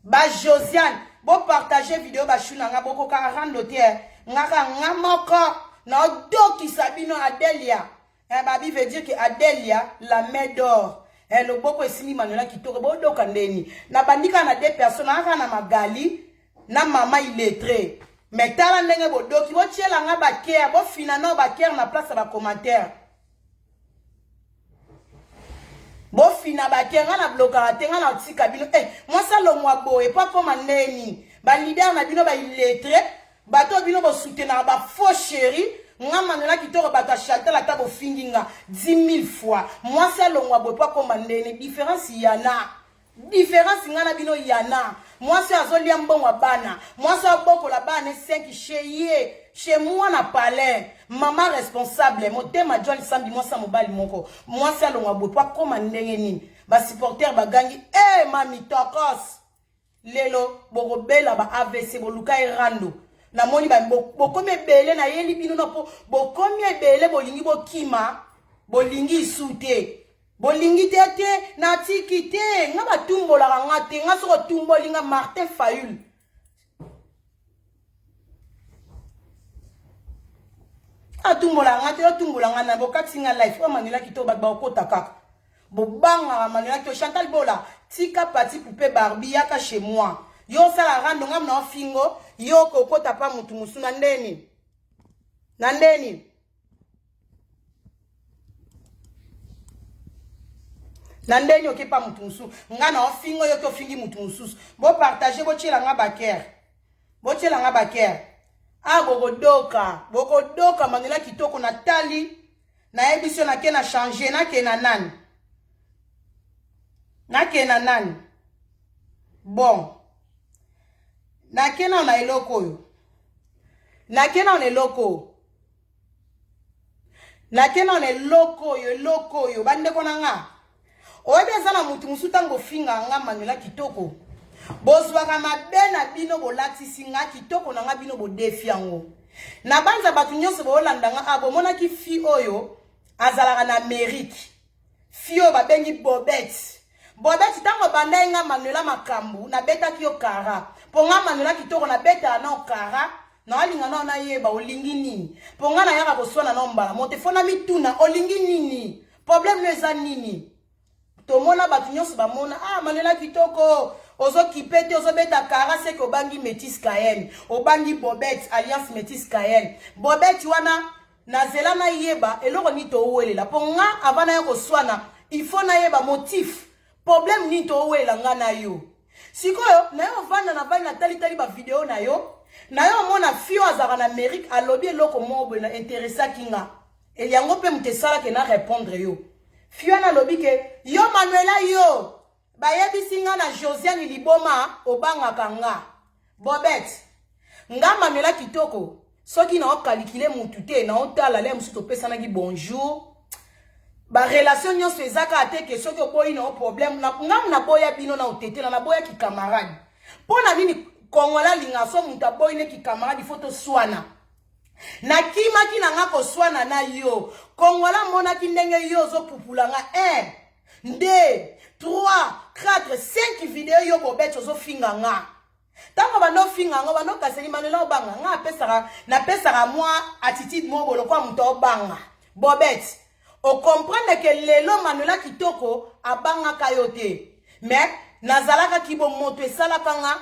Ba Josiane, bo partager vidéo ba chuna nga boko ka rando te. Nga nga moko na doki sabino Adelia. Babi veut dire que Adelia la main d'or. Le boko esimi Manuela kitoko bo doka ndeni. Na bandika na deux personnes aka na Magali na mama illettré. Mais tala ndenge bo doki bo tiela nga ba care bo finana ba care na place ba commentaire. Bo fina ba care nga na bloquer te nga na tika bino. Moi ça lo moi boye pas comme ndeni. Ba leader na bino ba illettré, ba to bino bo soutenir ba faux chéri. Nga Manuela kitoko bato Chantal la tabo finginga 10 000 fois. Moi ça lo moi boye pas comme ndeni. Différence yana. Différence ngana bino yana. Moi c'est azolia mbongo bana. Moi c'est boko la bana 5 chez moi na palais. Maman responsable. Mon thème John samedi moi ça mobali moko. Moi c'est lo ngabo pas comme ndenge nini. Ba supporter ba gangi mami tokos. Lelo boko bela ba AVC bo luka irando. Na moni ba boko mebele na yeli bino na po boko mebele bolingi bokima bolingi soute. Bolingi tete na tiki te nga batumbola nga te nga soko tumboli nga Martin Fayul atumbola nga te atumbola nga na bokati nga life o Manuela kitoko ba okota kaka bobanga Manuela to Chantal Bola tika pati poupée Barbie yaka chez moi yo sala rando nga na fingo yo kokota pa mutu musu na ndeni Nandeni oke pa mutunsu nga na ofingo yo to fingi mutunsu bo partager bo chela nga baker boko doka Manuela kitoko na tali na ebisio na ke na changer na ke na nani bon na ke na eloko yo na ke na eloko yo bande ko na nga oyebi ezana mutu musu tango finga nga Manuela kitoko bozwaka mabe na bino bolatisi nga kitoko na nga bino bodefi yango na banza batu nyonso bolanda nga abomonaki fi oyo azalaka na mérite fi oyo babengi Bobette tango banda nga Manuela makambu na betaki yo kara po nga Manuela kitoko na beta na kara na alinga na yeba olingi nini po nga na yaka koswana na mbala motefona mituna olingi nini problème eza nini tomona batu nyonso bamona Manuela kitoko ozo kipete ozo beta kara seke obangi Métis Cayenne obangi Bobette alliance Métis Cayenne Bobette wana nazela na yeba eloko ni to welela po nga avana yo koswana il faut na yeba motif problème ni to welela nga na yo sikoyo na yo vanda na bana tali ba video na yo mona fio azaka na Amérique alobi eloko mobo na interesa kinga eliango pe mutesala ke na répondre yo Fiona lobi ke yo Manuela yo bayebisi nga na Josiane Liboma obanga kanga Bobette nga Manuela kitoko soki na okalikile mutu te na otala le musu to pesa ki bonjour ba relation nyonso ezaka ateke soki oboyi na problème na boya bino na otete na boya ki camarade pona nini kongola linga so mutu aboyi ne ki camarade photo swana na kimaki na nga koswana na yo kongola mona ki ndenge yo zo pupula nga 1 2 3 4 5 video yo Bobette zo finga nga tango bano finga nga bano kaseli Manuela obanga nga pesaka moi attitude mo bolo kwa muto obanga Bobette o comprendre que lelo Manuela kitoko abanga kayote mais nazalaka kibo moto esalaka nga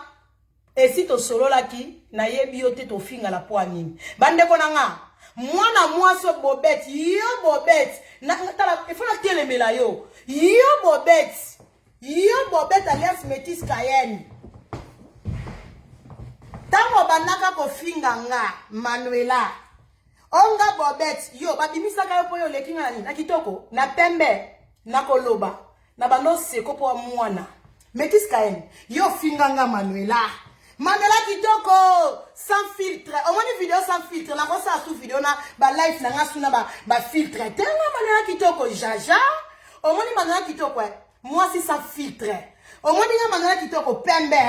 esi to solola ki na yebi yote to finga la poignine bande ko nanga mwana mwaso Bobette yo Bobette na tala ifuna telemela yo Bobette alliance Métis Cayenne tango banaka ko finga nga Manuela onga Bobette yo babimisaka yo po yo lekinga na kitoko na pembe na koloba na bando seko po mwana Métis Cayenne yo finga nga Manuela kitoko sans filtre. Au moins une vidéo sans filtre. La fois ça sous vidéo na ba live na nga suna ba filtre. Tenga Manuela kitoko jaja. Au moins Manuela kitoko moi si sans filtre. Au moins Manuela kitoko pembe.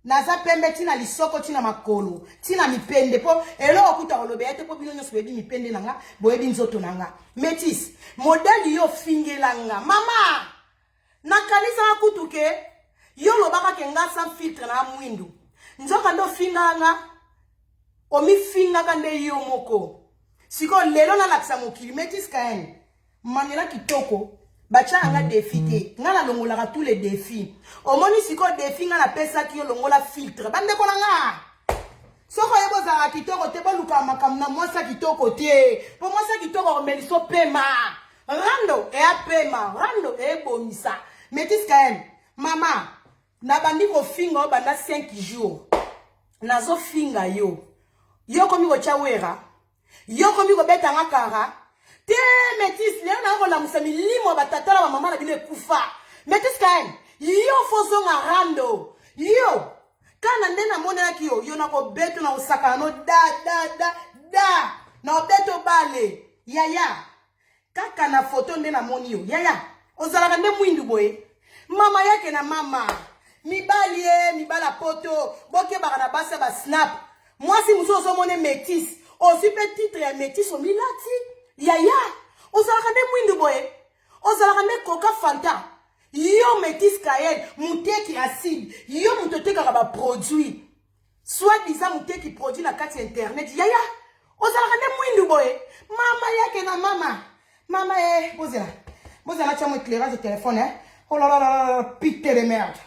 Naza pembe tina lisoko tina makolo. Tina mipende po elo okuta olobe ete po bino nyoso bebi mipende nanga boyebi nzoto nanga. Métis modèle yo fingela nga. Mama nakalisa kutuke Yo lobaka kenga sans filtre na mwindu. Nzoka ndo finga nga. Omi finga kande yo moko. Siko lelo na laksa mokili. Métis Kayen. Manela kitoko. Bacha nga défi te. Nga na longola tous les défis. Omoni siko défi nga na pesa ki yo longola filtre. Bande kona nga. Soko yebo za kitoko te bo luka makam na mwasa kitoko te. Po mwasa kitoko omeliso pema. Rando e a pema. Rando e bomisa. Métis Kayen. Mama. Na bandi ko finga banda 5 jours. Nazo finga yo. Yo komi ko chawera. Yo komi ko beta nga kara. Te Métis leo na ko la musami limo batatala ba mama na bile kufa. Métis Kayen. Yo fozo nga rando. Yo. Kana ndena mona ki yo na ko beto na osaka no da. Na obeto bale. Yaya. Kaka na photo ndena moni yo. Yaya. Ozalaka nde mwindu boye. Mama yake na mama. Mibala poto. Boke baka na basa ba snap. Moi si muso so mone Métis. Aussi petit titre Métis o milati. Yaya. Ozalaka nde mwindu boye. Ozalaka nde Coca Fanta. Yo Métis Kayen, muteki acide. Yo mutoteka ba produit. Soit disant muteki produit na carte internet. Yaya. Ozalaka nde mwindu boye. Mama yake na mama. Mama bozela. Bozela chamo éclairage de téléphone hein. Oh là là là là, pite de merde.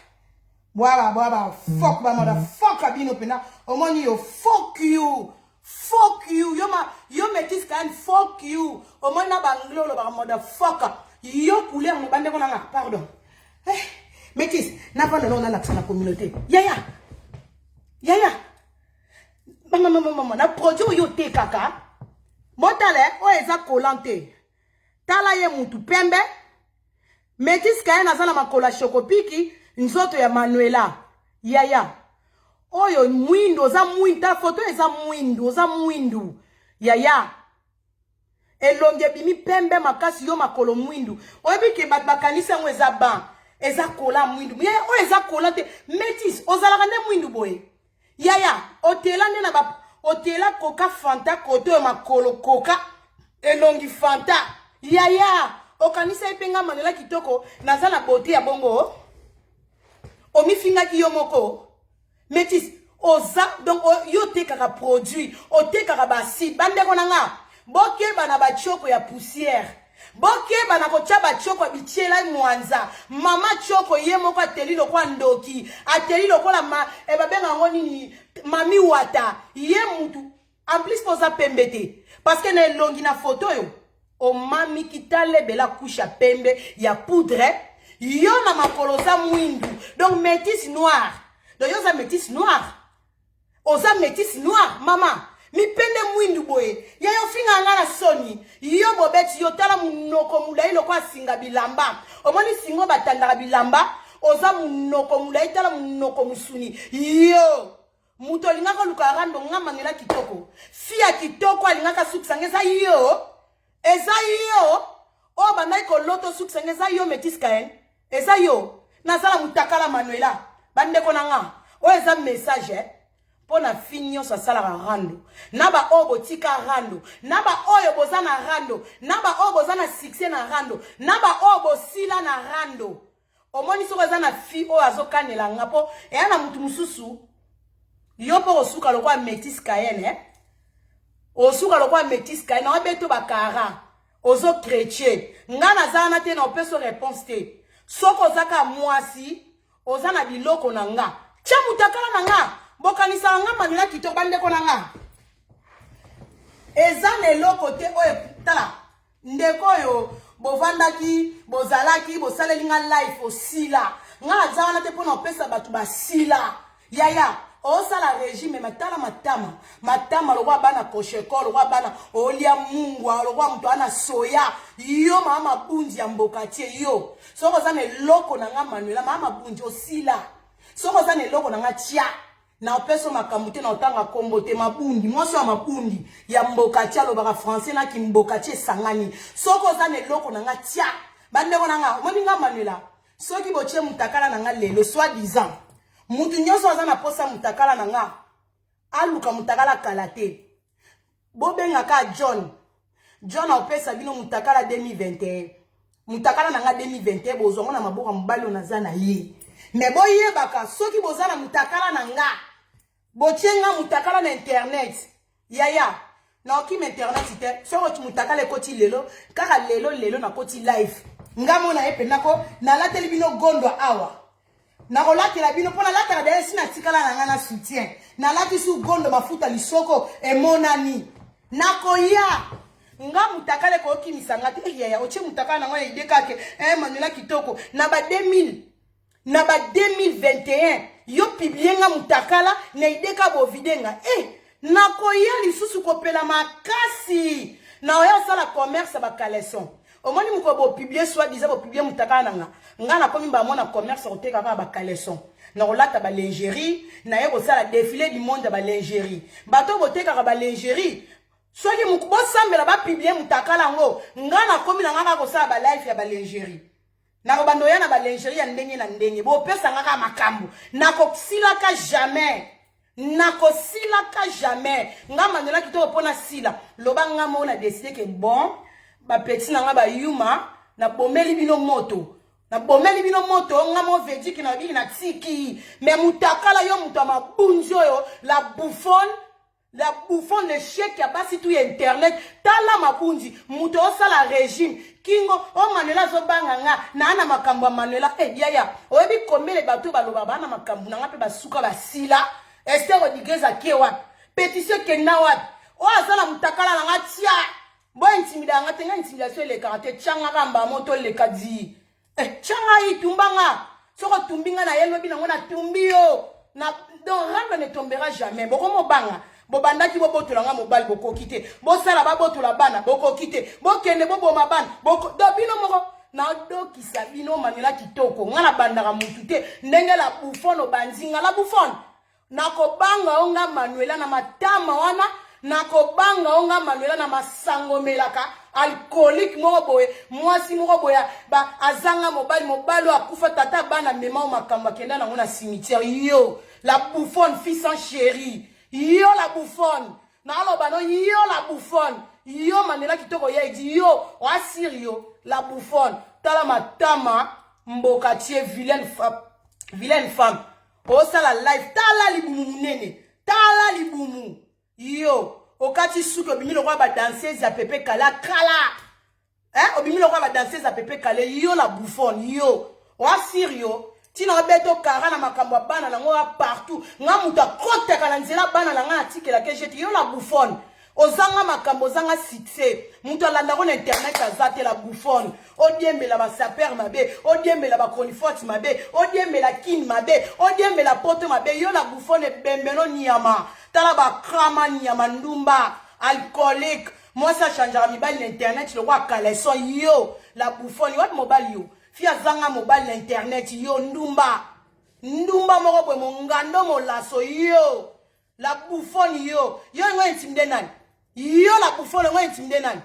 Boaba, fuck ba mother, fuck abino pena. Omoni yo, fuck you. Fuck you. Yo Métis Kayen, fuck you. Omoni na banglo lo ba mother, fuck. Yo couleur mo bande kona nga, pardon. Métis, na pas non na la communauté. Yaya. Maman, na produit yo te kaka. Motale, o eza kolante. Tala ye mutu pembe. Métis Kayen azana makola chokopiki, nzoto ya Manuela. Yaya. Oyo mwindo, za mwinda, foto eza mwindu. Yaya. Elonge bimi pembe makasi yo makolo mwindu. Oyebi ke bakanisa ngo eza ban. Eza kola mwindu. Yaya, o eza kola te. Métis, ozalaka nde mwindu boye. Yaya, otela nde na ba otela Coca Fanta koto yo makolo Coca elongi Fanta. Yaya, okanisa ipenga Manuela kitoko nazala beauté ya bongo. Omi finga ki yo moko. Métis, oza donc yo tekaka produit, o tekaka basi bande konanga. Boke bana ba choko ya poussière. Boke bana ko chaba choko bichiela mwanza. Mama choko ye moko ateli lokwa ndoki. Ateli lokola babenga ngoni ni mami wata. Ye mutu en plus poza pembete. Parce que na longi na photo yo. O mami kitale bela kusha pembe ya poudre. Yo na makoloza mwindu. Donc Métis noir. Donc yo za Métis noir. Oza Métis noir, mama. Mi pende mwindu boye. Ya yo finga ngana soni. Yo bobeti yo tala munoko mulai lokwa singa bilamba. Omoni singo batandaka bilamba. Oza munoko mulai tala munoko musuni. Yo. Muto lingaka luka rando nga Manuela kitoko. Fia kitoko alingaka suksangeza yo. Eza yo. O bandai ko loto suksangeza yo Métis Kayen. Eza yo. Nazala mutakala Manuela. Bande konanga. O eza message pona finyo sa sala rando. Naba obo tika rando. Naba oyo bozana rando. Naba obo zana succès na rando. Naba obo sila na rando. Omoni soko zana fi o azokanela ngapo. Eyana mutu mususu. Yopo osuka lokwa Métis Kayen Osuka lokwa Métis Kayen. Na obeto bakara. Ozo chrétien. Ngana zana te na opeso réponse te. Soko zaka mwasi. Ozana biloko na nga. Chamutakala na nga. Bokanisa nga Manuela kitoko bande ko na nga. Eza neloko te oye tala. Ndeko yo bovandaki, bozalaki, bosalelinga life osila. Nga azana te pona opesa batu basila. Yaya, osala régime matala matama lokwa bana kosheko, lokwa bana olia mungwa, lokwa mtu ana soya. Yo mama bunji ya mboka tie yo. Soko za neloko na nga Manuela mama bunji osila. Soko za neloko na nga tia. Na opeso makamute na otanga kombote mabundi. Mwaso ya mabundi ya mboka tia lo baka français na ki mboka tia sangani. Soko za neloko na nga tia. Bandeko na nga, moni nga Manuela. Soki boche mutakala na nga lelo, soit disant. Mutu nyoso waza na posa mutakala na nga. Aluka mutakala kalate. Bobenga ka John. John a opesa bino mutakala 2021. Mutakala na nga 2021 bozongo na maboka mbali na za na ye. Mais boye baka soki bozana mutakala na nga. Botienga mutakala na internet. Yaya. Na oki internet ite. Soko tu mutakala ekoti lelo. Kaka lelo na koti live. Nga mona epe nako. Na lateli bino gondo awa. Na rolate la bino. Pona lata la bia si na tikala na nga na soutien. Na lati su gondo mafuta lisoko. E monani. Nako ya. Nga mutakala ko oki misangati. Yaya. Oche mutakala na nga idekake. Manuela Kitoko. Na ba 2000. Na ba 2021 yo publie nga mutakala na ideka bo videnga na koya lisusu kopela makasi na oya sala commerce ba caleçon omoni muko bo publier soit disant bo publier mutakala nga na komi ba mona commerce oteka ba caleçon na olata ba lingerie na ye ko sala défilé du monde ba lingerie bato boteka ba lingerie soit ki muko sambela ba publier mutakala ngo nga na komi na nga ko sala ba life ya ba lingerie na bando ya na ba lingerie ya ndenge na ndenge bo pesa ngaka makambo nako silaka jamais nga Manuela Kitoko pona sila loba nga mona décider que bon ba petit na nga ba yuma na bomeli bino moto nga mo veji ki na bi na tiki mais mutakala yo muto mabunjo yo la bouffonne le chèque ya basi tu internet tala mabundi muto osala régime kingo o Manuela zo banga nga na ana makambo Manuela yaya oyebi kombele bato baloba bana makambo na nga pe basuka basila Esther Rodriguez akewa pétition kenda wat o azala mutakala na nga tia bo intimida nga tenga intimidation le karate changa kamba moto le kadi changa itumbanga soko tumbinga na yelo bina ngona tumbio na donc rendre ne tombera jamais boko mo banga bobandaki bobotola nga mobali boko kite bosala babotola bana boko kite bokende boboma bana boko do bino moko na doki sabino Manuela Kitoko nga na bandaka mutu te ndenge la buffon banzinga la buffon nakobanga onga Manuela na matama wana nakobanga onga Manuela na masango melaka alcoolique moko boye mwasi moko boye ba azanga mobali akufa tata bana mema o makambo kenda na ngona cimetière yo la bouffonne fils en chéri yo la bouffonne na aloba no yo la bouffonne yo Manuela Kitoko ya dit yo wasir yo la bouffonne tala matama mboka tie vilaine femme o sala live tala libumu yo okati suko bimilo kwa ba danseuse ya Pepe Kala obimilo kwa ba danseuse ya Pepe Kala yo la bouffonne yo wasir yo tina beto kara na makambo bana na ngoa partout nga muta kote kala nzela bana na nga atikela ke jeti yo la bouffonne ozanga makambo zanga succès muta landa ko na internet azate la bouffonne odiembela ba saper mabe odiembela ba conifort mabe odiembela kin mabe odiembela poto mabe yo la bouffonne bembeno nyama tala ba krama nyama ndumba alcoolique moi ça changera mi bal internet le roi caleçon yo la bouffonne wat mobile yo fia zanga mobile internet yo ndumba moko bwe mongando molaso yo la bouffonne yo ngo intimide nani yo la bouffonne ngo intimide nani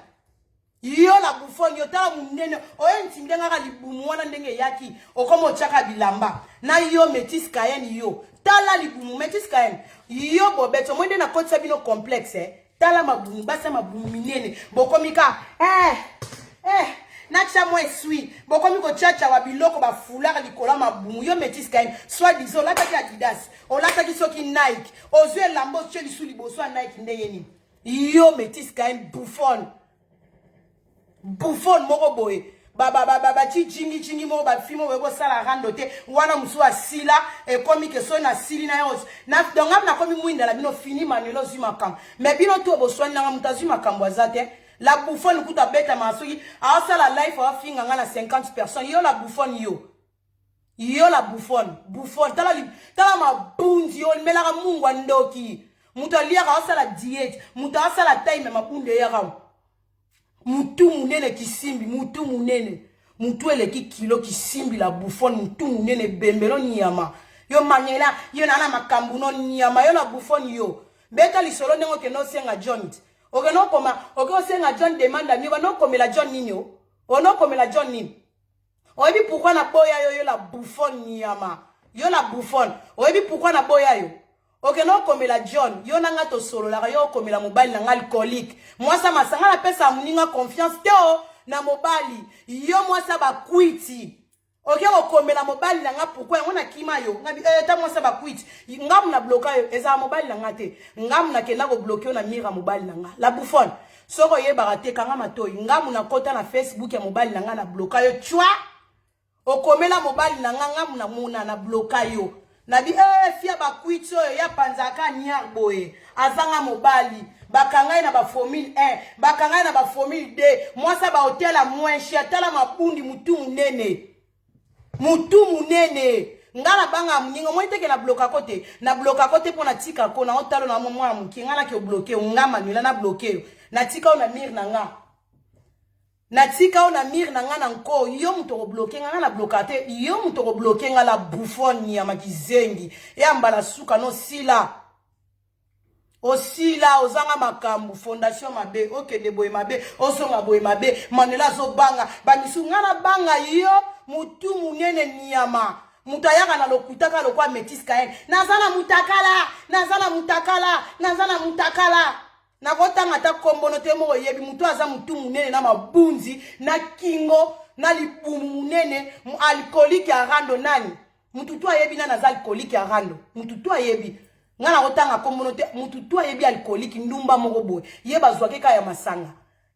yo la bouffonne yo tala munene o intimide ngaka libumu wana ndenge yaki okomo chaka bilamba na yo Métis Cayenne yo tala libumu Métis Cayenne yo bobeto mwende na kotsa bino complexe tala mabumu basa mabumu minene bokomika nacha moi suis bokomi ko chacha wa biloko ba foulard likola mabumu yo Métis Cayenne soit disons la taki Adidas o la taki soki Nike ozwe lambo cheli suli boso Nike ndenge ni yo Métis Cayenne bouffonne moko boye ba chingi mo ba fimo webo sala rando te wana musu asila e komi ke so na sili na yos na donc na komi mwinda la bino fini Manuela zuma kam mais bino to bo so na mutazi makambo azate la bouffonne kuta beta masoki a sala life wa finga ngana 50 personnes yo la bouffonne yo la bouffonne tala mabunzi yo melaka mungu ndoki mutalia ka sala diète muta sala time mabunde ya ram mutu munene kisimbi mutu munene mutu eleki kilo kisimbi la bouffonne mutu munene bembelo nyama yo Manuela yo nana makambu no nyama yo la bouffonne yo beta lisolo nengo ke no senga joint oke no koma oke senga John demanda mi ba no komela John nini o no komela John nini oyebi pourquoi na boya yo la bouffonne nyama yo la bouffonne oyebi pourquoi na boya yo oke no komela John yo nanga to solo la yo komela mobali na alcoolique moi ça masanga la pesa muninga confiance te na mobali yo moi ça ba kwiti Ok, okomela mobali na nga pourquoi on a kima yo ngabi ta moi ça ba quit ngam na bloka yo eza mobali na nga te ngam na kenda ko bloquer na mira mobali na nga la bouffon soko ye barate kanga matoyi ngam na kota na Facebook ya mobali na nga na bloka yo chwa okomela mobali na nga ngam na muna na bloka yo nabi fia ba quit yo ya panzaka nya boye azanga mobali bakangai na ba formule 1 bakangai na ba formule 2 moi ça ba hotel à moins cher tala mabundi mutu munene mutu munene ngala banga mnyingo mo iteke na bloka kote pona tika ko na otalo na mwa mkinga na ke bloquer ngama nila na bloquer na tika ona mir na nga na tika ona mir na nga na nko yo muto ko bloquer nga na blokate yo muto ko bloquer nga la bouffoni ya makizengi ya mbala suka no sila osila ozanga makambu fondation mabe okende boye mabe osonga boye mabe manela zo banga banisu ngana banga yo mutu munene niyama mutayaka na lokutaka lokwa metis kaen nazana mutakala na kotanga ta kombono te mo yebi mutu aza mutu munene na mabunzi na kingo na libumu munene mu alcoolique ya rando nani mutu tu ayebi na naza alcoolique ya rando mutu tu ayebi ngana kotanga kombono te mutu tu ayebi alcoolique ndumba moko boye yeba zwake ka ya masanga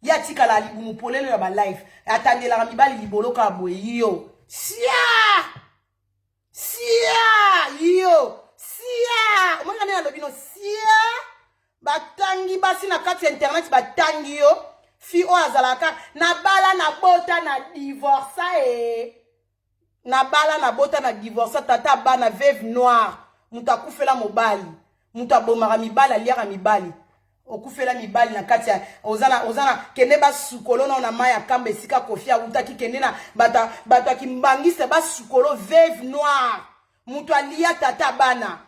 ya tika la libumu polele ya ba life atandela mibali liboloka boye yo sia omanga nena lobino sia batangi basi na kati internet batangi yo fi o azalaka na bala na bota na divorce tata bana veuve noire muta kufela mobali muta bomara mibali aliaka mibali okufela mibali na kati ya ozana kende basukolo na maya kamba esika kofia utaki kende na bata kimbangise basukolo veuve noire mutu alia tata bana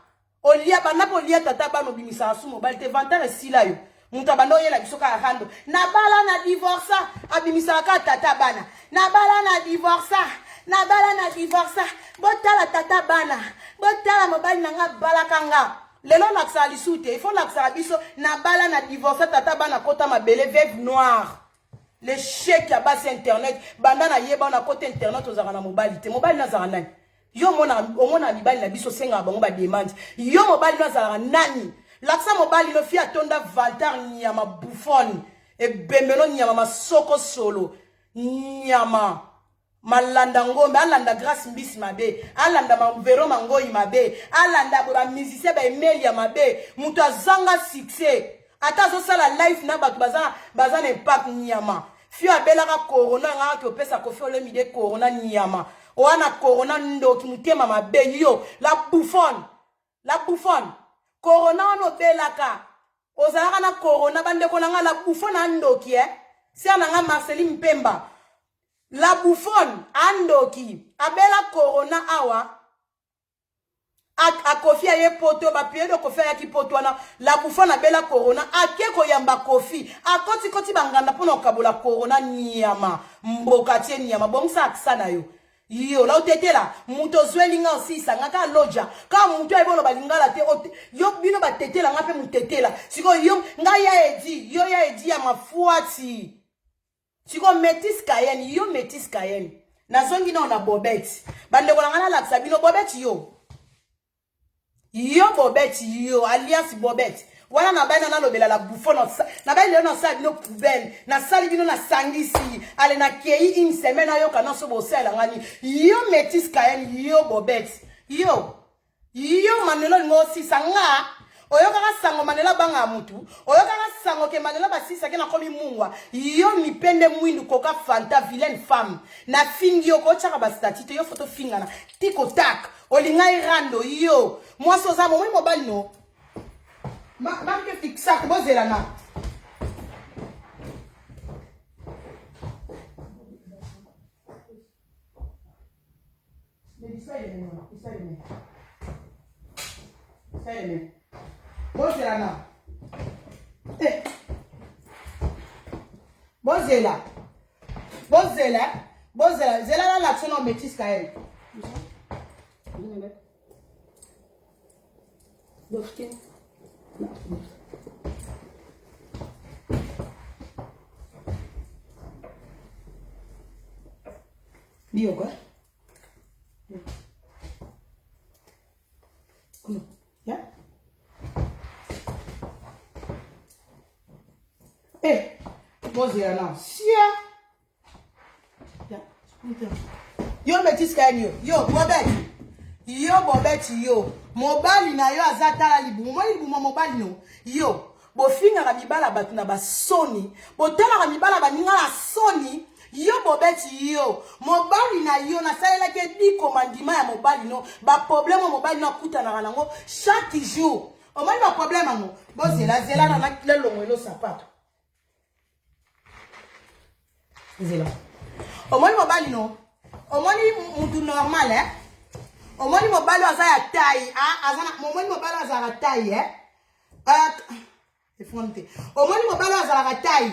olia bana polia tata bana obimisa asu mobali te vantare sila yo mutu abando yela bisoka ya hando na bala na divorce abimisa ka tata bana na bala na divorce botala tata bana botala mobali na nga bala kanga lelo laksa lisute il faut laksa biso na bala na divorce tata bana kota mabele veuve noire le chèque ya base internet banda na yeba na côté internet ozaka na mobali te mobali na zaka nani yo omona mibali na biso senga bango ba demande yo mobali na zaka nani laksa mobali no fi atonda valtar nyama bouffon e bemelo nyama masoko solo nyama malanda ngombe alanda grâce mbisi mabe alanda mavero mangoi mabe alanda ba musicien ba Emelia mabe mutu azanga succès ata zo sala life na batu bazana impact nyama fi abelaka corona nga ke opesa kofi ole mide corona nyama wana corona ndoki mutema mabe yo la bouffon corona no belaka ozalaka na corona bande ko nga la bouffon andoki si ananga Marceline Mpemba la bouffon andoki abela corona awa a kofi aye poto ba pied de kofi ya kipoto na la bouffon abela corona akeko yamba kofi akoti banganda pona okabola corona nyama mboka tie nyama bongsa aksana yo la otetela muto zwelinga aussi sangaka loja ka muto ebolo balingala te yo bino batetela ngape mutetela siko yo nga ya edi ya mafuati siko metis kayen yo metis kayen na zongi na bobet bande ko ngana la sabino bobet yo bobet yo alias bobet wana na bana na lobela la bouffon na ba ile na sa bino poubelle na sali bino na sangisi ale na kei une semaine ayo kana so bosela ngani yo metis kayen yo bobet yo manelo ngosi sanga oyo kaka sango manela banga mutu oyo kaka sango ke manela basisa ke na komi mungwa yo mipende mwindu koka fanta vilaine femme na fingi yo ko chaka ba statite yo photo fingana tiko tak olingai rando yo moi soza mo mobali no Marque fixa que você lá na. Isso aí. Você lá na. Você lá. Zela lá l'action en métis kael. Doxkin. Bio quoi? Yeah. Eh, bozela na. Sia. Yeah. Yo metis kanyo. Yo, Bobet. Yo, Bobet, yo. Mobali na yo azatala libumu. Mo libumu mobali no. Yo. Bofinga ka mibala batu na basoni. Botala ka mibala baninga la soni. Yo Bobeti yo. Mobali na yo na salela ke di commandima ya mobali no. Ba problème mobali na kuta na nango chaque jour. O mali ba problème ngo. Bozela zela na lelo ngelo sapato. Zela. O mali mobali no. O mali mutu normal eh. O mali mobali azaya taille ah azana mobali mobali azala taille effronté. Au moins mobali azala taille.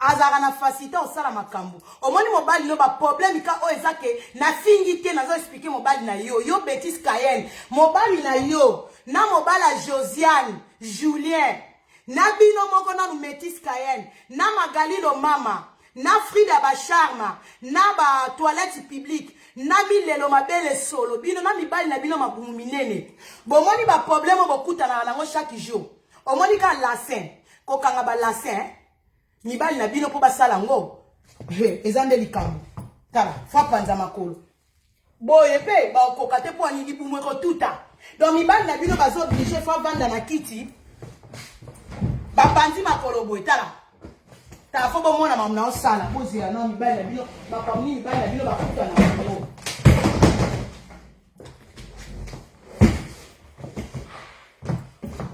Azala na facilité au sala makambo. Au moins mobali no ba problème ka o ezake na fingité na zo expliquer mobali na yo. Yo Betis Cayenne. Mobali na yo. Na mobala Josiane, Julien. Na bino moko na Betis Cayenne. Na Magalilo mama. Na Frida ba charma. Na ba toilette publique. Na milelo mabele solo. Bino na mibali na bino mabumu minene. Bomoni ba problème bokuta na nango chaque jour. Omoni ka lasin, kokanga ba lasin, mibali na bino po basala ngo. Ezande likambo. Tala, fa panza makolo. Boye pe ba kokate po ani libumu ko tuta. Donc mibali na bino bazo obligé fa vanda na kiti. Ba panzi makolo boye tala. Ta fo bo mona mamna osala, bozela no mibali na bino, ba pamni mibali na bino ba kuta na ngo.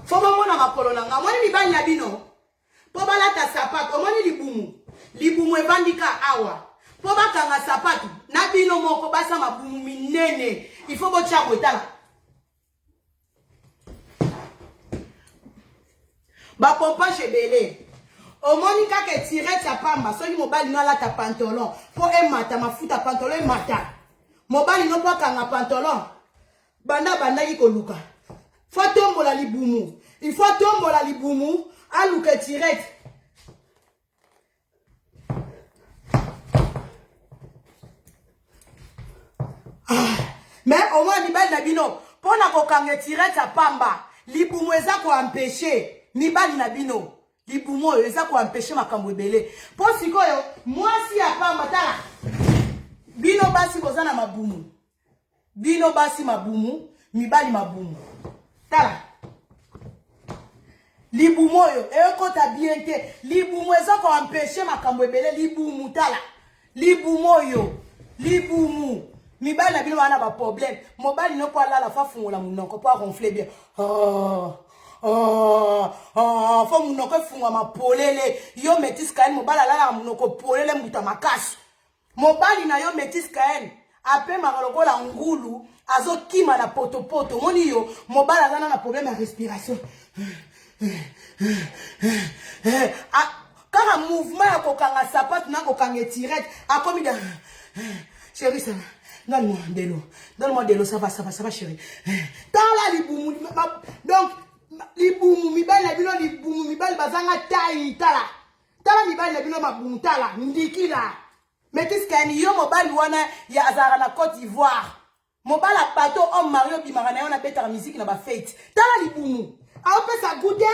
Foba mona makolo nanga moni mibali na bino po balata sapato omoni libumu evandika awa po bakanga sapato na bino moko basa mabumu minene il faut bocha botala ba pompa chebele omoni kaka tiret ya pamba soki mobali no alata pantalon po emata mafuta pantalon emata mobali no po akanga pantalon banda yikoluka. Faut tomber la libumu. Il faut tomber la libumu. Alouke tirette. Mais au moins, Nibal Nabino. Pour na kokanga tirette à pamba. Libumu eza ko empêcher. Nibal Nabino. Libumu eza ko empêcher makambo ebele. Pour sikoyo, moi si à pamba tala. Bino basi kozana mabumu. Bino basi mabumu. Mibali mabumu. Tala. Libumu yo. Ekota bien te. Libumu eza ko empêcher makambo ebele. Libumu tala. Libumu yo. Libumu. Mibali na bino wana ba problème. Mobali no ko ala la fa fungola munoko po ronfler bien. Fo munoko fungola mapolele. Yo Betis Cayenne mobali ala la munoko polele mbuta makasi. Mobali na yo Betis Cayenne. Ape makalokola ngulu. Azo kima na poto. Moni yo, mobali azana na problème de respiration. Kaka mouvement ya kokanga sapato na kokanga tirette. A commis de... Chérie, ça va. Donne-moi de l'eau, ça va, chérie. Tala libumu. Donc, libumu, mibali na bino libumu, mibali bazanga taille, tala. Tala mibali na bino mabumu, tala. Ndiki la. Betis Cayenne, yo mobali wana ya azara na Côte d'Ivoire. Mobala pato homme Mario Bimarana on a bête la musique na ba fête. Tala libumu. A ope sa goudin.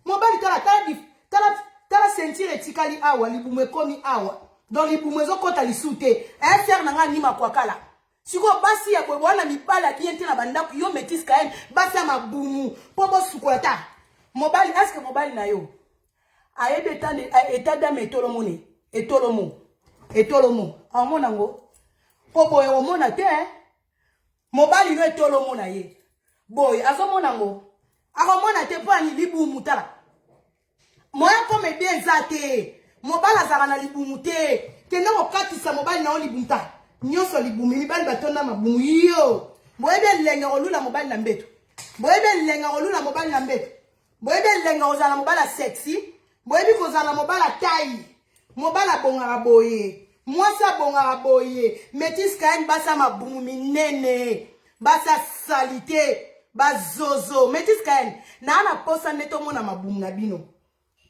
Mobali tala sentir etikali awa libumu ekomi awa. Dans libumu ezo kota lisute. Faire nanga nima kwa kala. Siko basi ya bwana mibala biente na bandako yo Betis Cayenne basi ya mabumu. Pobo sukolata. Mobali est-ce que mobali na yo? Ayebe état d'âme etolomone. Etolomo. Amona ngo. Pobo yo mona te. Mobali no etolomo na ye. Boy, azomona ngo. Akomona te po ani libumu tala. Moya comme bien zate. Mobali azara na libumu te. Kenda okatisa mobali na o libumu ta. Nyonso libumu mibali batonda mabumu yo. Boyebe lenga olula mobali na mbeto. Boyebe lenga olula mobali na mbeto. Boyebe lenga ozala mobali sexy. Boyebi kozala mobali taille. Mobali bongara boye. Mwasa bongara boye. Betis Cayenne basa mabumu minene. Basa salite. Bazozo. Betis Cayenne. Na ana posa neto mona mabumu na bino.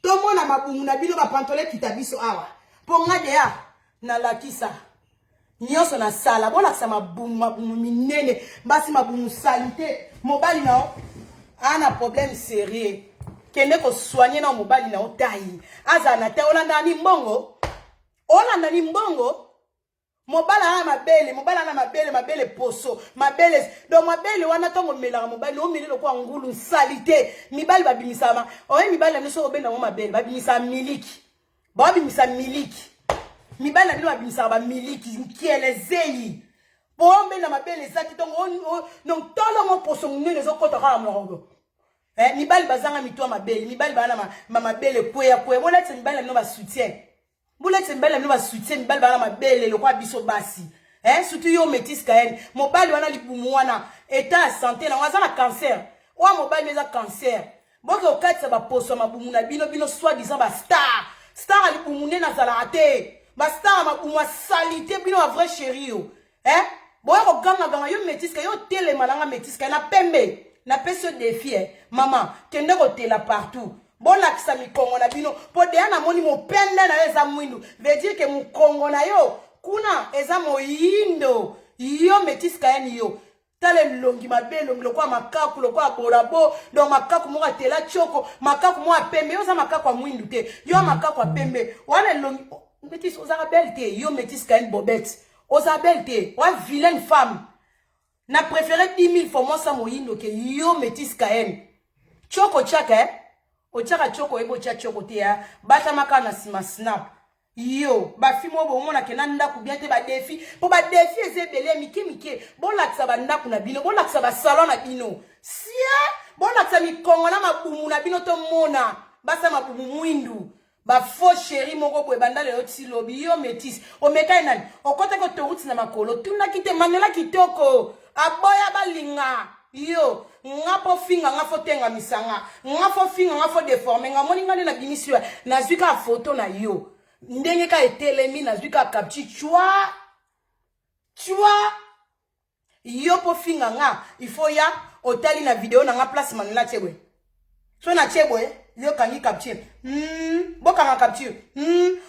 To mona mabumu na bino ba pantole kitabiso awa. Ponga dea. Na lakisa. Nyonso na sala. Bona sa mabumu minene. Basi mabumu salite. Mobali nao. ana problème sérieux kende ko soigner na mobali na otayi azana te olanda ni mbongo mobala na mabele poso mabele donc mabele wana tongo melanga mobali o melelo ko ngulu salité mibali babimisama oye mibali na so obenda mo mabele babimisa miliki mibali na bino babimisa ba miliki nkielezei bombe na mabele zaki tongo donc tolo mo poso munene zo kota kala mlongo mibali bazanga mitwa mabele mibali bana mabele kweya bona tse mibali na ba soutien buletse mbele mino ba soutien mibali bana mabele lokwa biso basi surtout yo métis kaen mobali wana libumu wana état santé na waza na cancer wa mobali meza cancer boke okatsa ba poso mabumu na bino soit disant ba star libumu ne na zala te ba star mabumu salité bino a vrai chéri yo boya ko ganga yo métis ka yo tele malanga métis ka na pembe na peso défi maman kende ko tela partout bona kisa mikongo na bino po de ana moni mo pende na eza mwindu veut dire que mukongo na yo kuna eza moyindo yo métis kaeni yo tale longi mabelo lokwa makaku lokwa borabo donc makaku mo atela choko makaku mo apembe yo za makaku mwindu te yo makaku apembe wana longi métis oza belle te yo métis kaeni bobette oza belle te wa vilaine femme na préféré 10 000 fois moi ça moyindo ke yo métis kaeni choko chaka ochaka choko ebo cha choko te ya bata makana sima snap yo ba fimo bo mona ke na ndaku bien te ba défi po ba défi ezebele mike bolakisa ba ndaku na bino bolakisa ba salon na bino sia bolakisa mikongo na mabumu na bino to mona basa mabumu mwindu ba faux chéri moko boye bandale yo tilobi yo métis o meka nani okota ko toruti na makolo tuna kite manela kitoko aboya balinga yo ngapo finga ngafo tenga misanga ngafo finga ngafo déformer ngamoni ngane na bimisio na zwika photo na yo ndenge ka etelemi na zwika capture tu yo po finga nga il faut ya otali na video na nga place manela chebwe so na chebwe yo kangi capture boka nga capture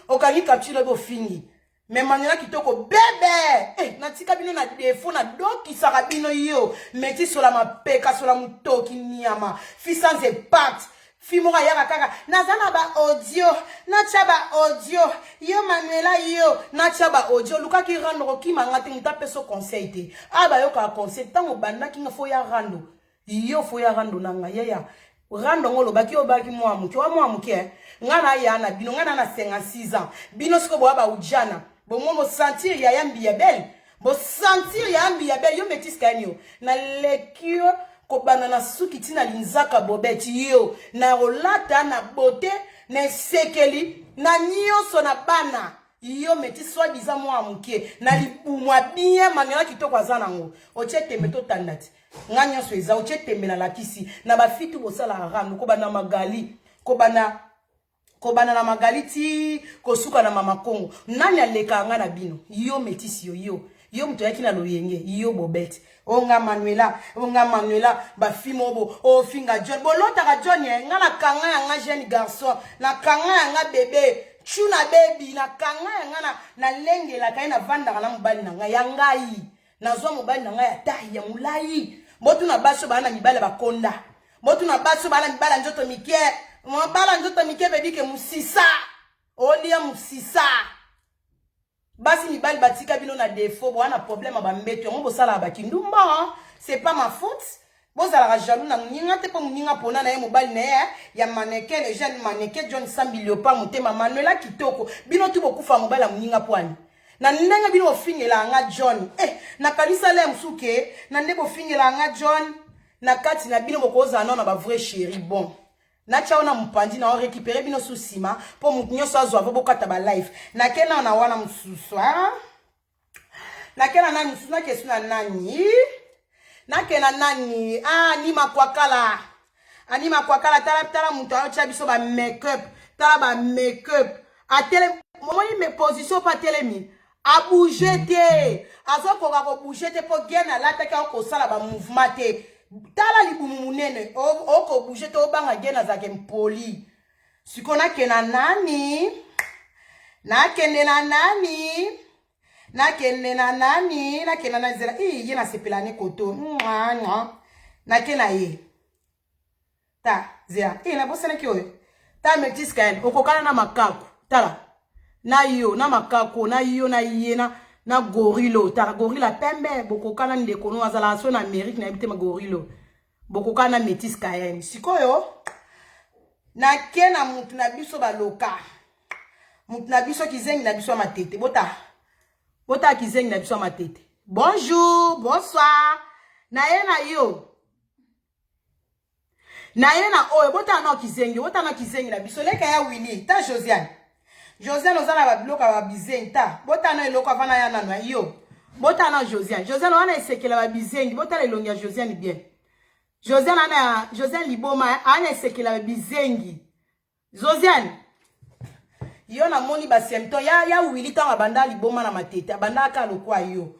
okangi capture bo fingi mais manela kitoko bébé na tika bino na défaut na doki sarabino yo meti sola mapeka sola mutoki nyama fi sans impact fi moka yaka kaka nazana ba audio na chaba audio yo manuela yo na chaba audio luka ki rando ki manga te nta peso conseil te aba yo ka conseil tango banda ki nga fo ya rando yo fo ya rando nanga ya rando ngolo baki obaki mwa muke ngana ya na bino ngana na 56 ans bino siko bo aba ujana bon mo sentir ya yambi ya belle bo sentir ya yambi ya belle yo métis kanyo na lekio ko banana suki tina linzaka bobeti yo na olata na beauté na sekeli na nyonso na bana yo métis soit disant moi muke na libumwa bien manela kitoko azana ngo ochete meto tandati nganya so eza ochete mena la kisi na ba fitu bosala rando ko bana magali ko bana na magaliti kosuka na mama Kongo nani aleka nga na bino yo métis yo mto yaki na loyenge yo bobette onga Manuela ba fimo bo o finga John bolota ka John nga na kanga ya nga jeune garçon na kanga ya nga bébé chuna baby na kanga ya nga na lenge la kai na vanda na mobali na nga ya ngai na zo mobali na nga ya tahi ya mulai botu na baso bana mibale bakonda botu na baso bana mibala njoto mike mwabala njoto mike bebi ke musisa olia musisa basi mibali batika bino na défaut bwana problème ba mbeto ngo bosala ba kindumba c'est pas ma faute bozala jaloux na muninga te po muninga pona na ye mobali na ye ya mannequin le jeune mannequin John Sambilio pa mutema Manuela kitoko bino tu bokufa mobali ya muninga pwani na ndenga bino ofingela nga John na kanisa le msuke na ndebo ofingela nga John na kati na bino bokoza na ba vrai chéri bon na chaona mpandi na récupérer bino sous ciment pour mutunyo so azwa bokata ba life na kena na wana msusu na kena nani msusu na kesu na nani na kena nani ni makwakala ani makwakala tala mutu acha biso ba make-up tala ba make-up atele momoni me position pa telemi a bouger te azokoka ko bouger te po gena lata ka ko sala ba mouvement te tala libumu munene oko bouger to banga gena zake mpoli sikona kena nani na kende na nani na kena na zera yena sepelane koto na kena ye Ta, zia. Na bosana ki oyo. Ta Métis Cayenne. Okokana na makaku. Tala. Na yo, na makaku, na yo, na yena, na gorilo. Ta gorila pembe. Bokokana ndeko no azala so na Amérique na ebite ma gorilo. Bokokana Métis Cayenne. Sikoyo. Na kena mutu na biso baloka. Mutu na biso kizengi na biso matete. Bota kizengi na biso matete. Bonjour, bonsoir. Na yo. Na oyo bota na kizengi na biso leka ya Willy ta Josiane ozana ba biloka ba bizengi ta bota na eloko avana ya nana yo bota na Josiane wana esekela ba bizengi bota le longia Josiane bien Josiane liboma ana esekela ba bizengi Josiane yo na moni ba symptôme ya Willy ta banda liboma na matete banda ka lokwa yo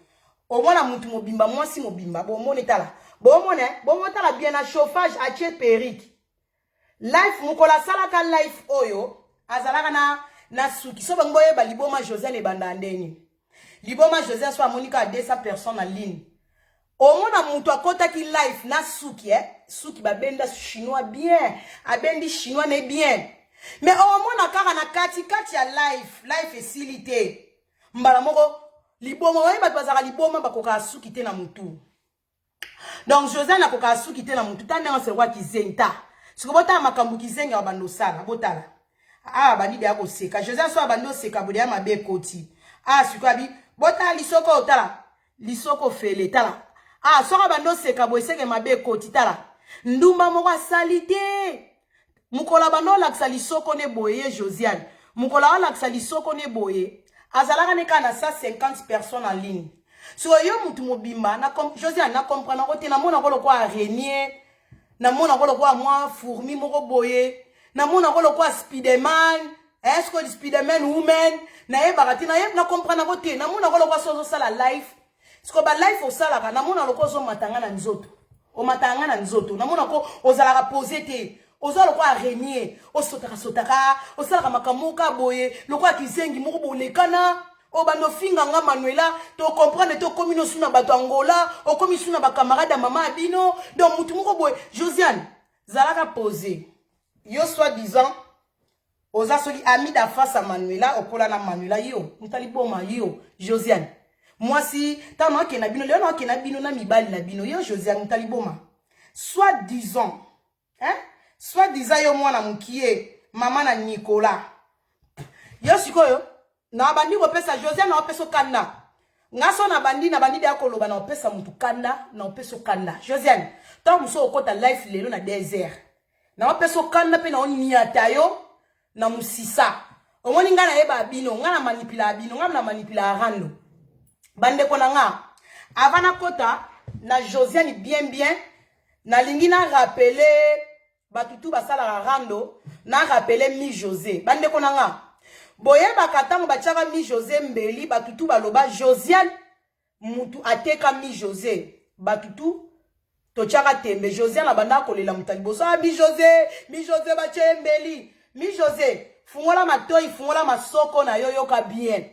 omona mutu mobimba mwasi mobimba bomone tala bomotala bien na chauffage à tie perrique life mukola salaka life oyo azalaka na suki so bango yeba liboma Josiane banda ndeni liboma Josiane so amonika à 200 personnes en ligne omona mutu akota ki life na suki suki babenda chinois bien abendi chinois ne bien mais omona kaka na kati ya life esilité mbala moko liboma wayeba bazaka liboma bakoka suki te na mutu. Donc Josiane a koka suki te na mutu ta ndenge se roi kizengi ta. Siko bota makambu kizengi wa bando sala botala. Bandi de ako seka. Josiane so bando seka bode ya mabe koti. Siko abi bota lisoko otala. Lisoko fele tala. Soko bando seka bo seke mabe koti tala. Ndumba moko salite. Mukola bando laksa lisoko ne boye Josiane. Mukola laksa lisoko ne boye. Azalaka ne kana 150 personnes en ligne. So yo mutu mobimba na Josiane na comprendre ko te na mona ko lokwa araignée na mona ko lokwa moi fourmi moko boye na mona ko lokwa Spiderman est-ce que Spiderman woman na yeba te na comprendre ko te na mona ko lokwa sozo sala life siko ba life o sala na mona lokwa zo matanga na nzoto o matanga na nzoto na mona ko ozala poser te ozala lokwa araignée o sotaka o sala makamuka boye lokwa kizengi moko bolekana o bano finga nga Manuela to comprendre to komino suna bato Angola o komi suna ba camarade ya mama abino donc mutu moko boy Josiane zalaka poser yo soi-disant oza soki ami da face à Manuela okola na Manuela yo mutali boma yo Josiane moi si ta no ke na bino le no ke na bino na mibali na bino yo Josiane mutali boma soi-disant soi-disant yo mwana mukie mama na Nicolas yo sikoyo na bandi ko pesa Josiane na peso kanda ngaso na bandi de akoloba na pesa mutu kanda na peso kanda Josiane tant muso okota life lelo na désert na peso kanda pe na oniata yo na musisa omoni nga na yeba bino nga na manipula rando bande ko na nga avana kota na Josiane bien na lingi na rappeler batutu basala rando na rappeler mi José bande ko na nga boye bakatango bachaka mi José mbeli batutu baloba Josiane mutu ateka mi José batutu tochaka tembe Josiane abanda kolela mutali boso mi José bache mbeli mi José fungola matoi fungola masoko na yo yoka bien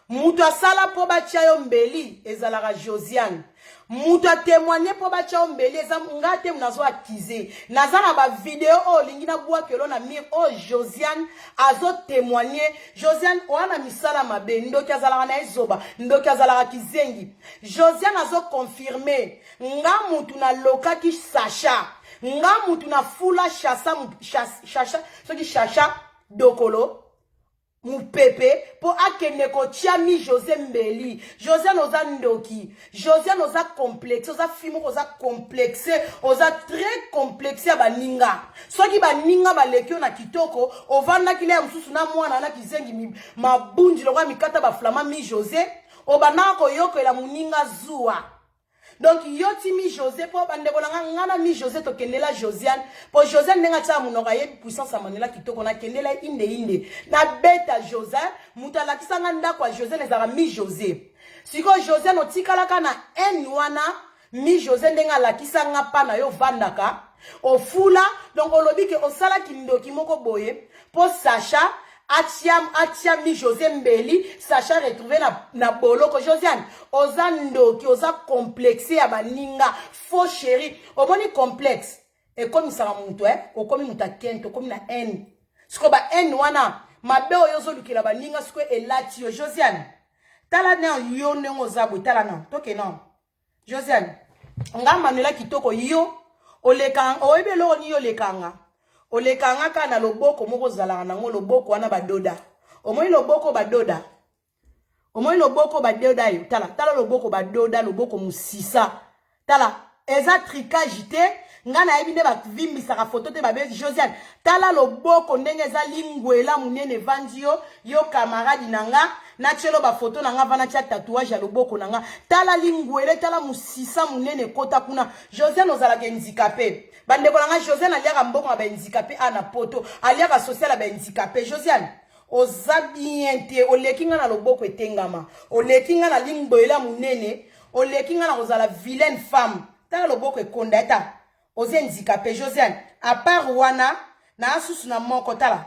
mutu asala po bacha yo mbeli ezalaka Josiane mutu atémoigner po bacha yo mbeli eza ngate munazo akize nazana ba video o lingi na bua kelo na mir o Josiane azo témoigner Josiane wana misala mabe ndoki azalaka na ezoba ndoki azalaka kizengi Josiane azo confirmer nga mutu na lokaki Sacha nga mutu na fula Chacha soki Chacha dokolo mupepe po akene ko tiami José mbeli Josiane oza ndoki Josiane oza complexe oza fimo oza complexe oza très complexe ya baninga soki baninga balekio na kitoko ovanda kile ya msusu na mwana na kizengi mabunji lokwa mikata ba flama mi José obana ko yoko la muninga zuwa donc yoti mi José po bande ko ngana mi José to kendela Josiane po Josiane nenga cha munoka ye puissance amanela kitoko na kendela inde na beta José mutala kisanga ndako kwa José nezaka mi José siko José no tikalaka na wana mi José ndenga la kisanga pa na yo vandaka ofula donc olobi ke osala kindoki moko boye po Sacha atia mi José mbeli Sacha retrouvé na boloko Josiane oza ndoki oza complexe ya baninga faux chéri omoni complexe Et comme ça mutu o comme muta kento comme na haine. Siko ba haine wana mabe oyozo lukela ba ninga siko elati yo Josiane. Tala na yo nengo zabwe tala na. Toke non. Josiane. Nga Manuela kitoko yo olekanga oyebelo ni yo lekanga. Olekanga kana loboko moko zalanga nango loboko wana badoda. Omoi loboko badoda. Omoi loboko badoda yo. Tala loboko badoda loboko musisa. Tala eza tricage te ngana ebinde ba vimbisaka photo te babe Josiane. Tala loboko ndenge eza lingwela munene vandi yo camarade nanga na chelo ba photo nanga vana tia tatouage ya loboko nanga. Tala lingwele tala musisa munene kota kuna. Josiane ozala ke handicapé. Bandeko nanga Josiane aliaka mboko ba handicapé ana poto. Aliaka social ba handicapé Josiane. Oza bien te olekinga na loboko etengama. Olekinga na lingwela munene. Olekinga na ozala vilaine femme. Tala loboko ekonda eta. Oze handicapé Josiane. A part wana na asusu na moko tala.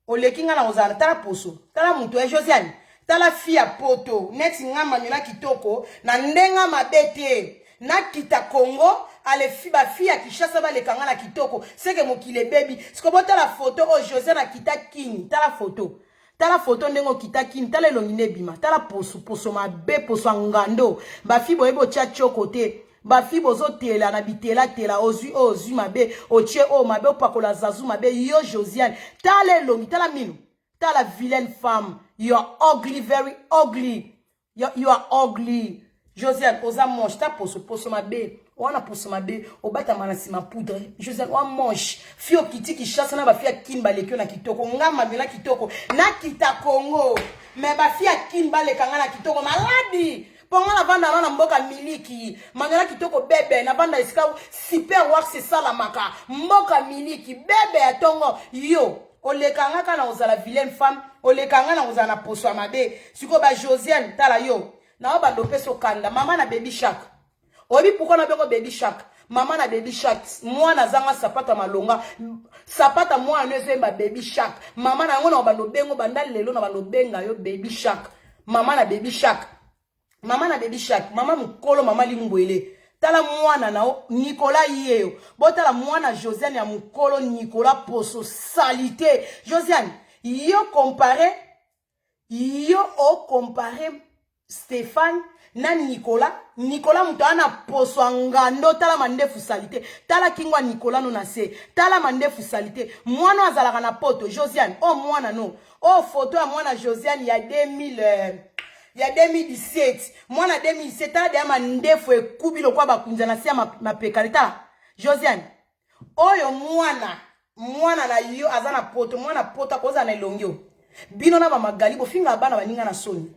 Olekinga na ozala tala poso. Tala muntu Josiane. Tala fia poto. Neti nga Manuela kitoko. Na ndenga mabete. Na kita Congo. Ale fiba fia Kishasa ba lekanga na kitoko. Seke mokile baby. Sikobo tala photo o Josiane na kita kini. Tala photo. Tala photo ndengo kita kini. Tala elongine bima. Tala poso mabe poso ngando. Ba fibo ebo tia chokote. Ba fibo zo tela na bitela tela ozui mabe. Oche o mabe opakola zazu mabe. Yo Josiane. Tala elongi. Tala minu. Tala vilaine femme. You are ugly, very ugly. You are ugly. Josiane, oza moche. Ta poso mabe. Wana poso mabe. Obata manasi ma poudre. Josiane, wa moche. Fio kiti ki chasse na ba fia kimba lekyo na kitoko. Nga Manuela kitoko. Na kita Congo. Me ba fia kimba lekanga na kitoko. Maladi. Ponga na vanda na mboka miliki. Manuela kitoko bebe. Na vanda iska super wax c'est ça la maka. Mboka miliki. Bebe ya tongo. Yo. Olekanga kana ozala vilaine femme. Olekanga na ozala poso mabe. Siko ba Josiane tala yo. Na ba dopeso kanda. Mama na baby shark. Obi pourquoi na beko baby shark? Mama na baby shark. Moi na zanga sapata malonga. Sapata moi nezemba baby shark. Mama na ngona ba bengo bandali lelo na ba benga yo baby shark. Mama na baby shark. Mama na baby shark. Mama mukolo mama limbwele. Tala mwana na Nicolas yeo. Botala mwana Josiane ya mukolo Nicolas poso salité. Josiane, yo comparé Stéphane na Nicolas mutana poso ngando tala mandefu salité. Tala kingwa Nicolas no na se. Tala mandefu salité. Mwana azalaka na poto Josiane. Oh mwana no. Oh photo ya mwana Josiane ya 2017. Mwana 2017 tala de mandefu ekubilo kwa bakunza na se mapekalita. Josiane. Oyo mwana na yo azana poto mwana poto koza na elongyo. Bino na ba magali bo finga bana baninga na soni.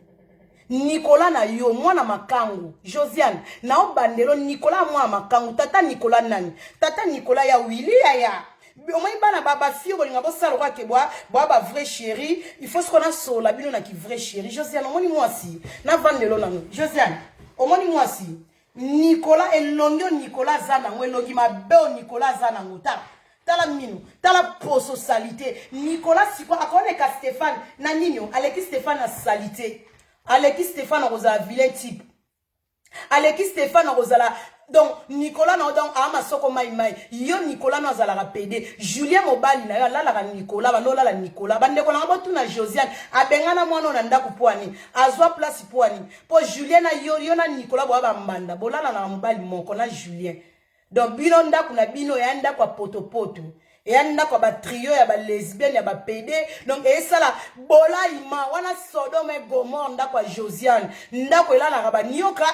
Nicolas na yo mwana makangu Josiane na obandelo Nicolas mwana makangu tata Nicolas nani tata Nicolas ya wili ya omoi bana baba fio bolinga bosala kwa ke ba vrai chéri il faut ce qu'on a sola bino na ki vrai chéri Josiane omoni mwasi na vandelo nanu Josiane omoni mwasi Nicolas elongyo Nicolas zana ngwelogi mabeo Nicolas zana ngota tala minu tala poso salité Nicolas siko akone ka Stéphane na ninyo aleki Stéphane na salité. Aleki Stéphane Rosa vilain type. Aleki Stéphane Rosa donc Nicolas na donc ama soko mai. Yo Nicolas na zala PD. Julien Mobali na yo la Nicolas ba no la Nicolas. Bande ko na botu na Josiane. Abengana mwana na ndako poani. Azwa place poani. Po Julien na yo na Nicolas ba mbanda. Bolala na Mobali moko na Julien. Donc bino ndako na bino ya ndako poto. Et ndako ba trio ya ba lesbienne ya ba PD donc esala bola ima wana Sodome et Gomorrhe ndako Josiane ndako elala ba nioka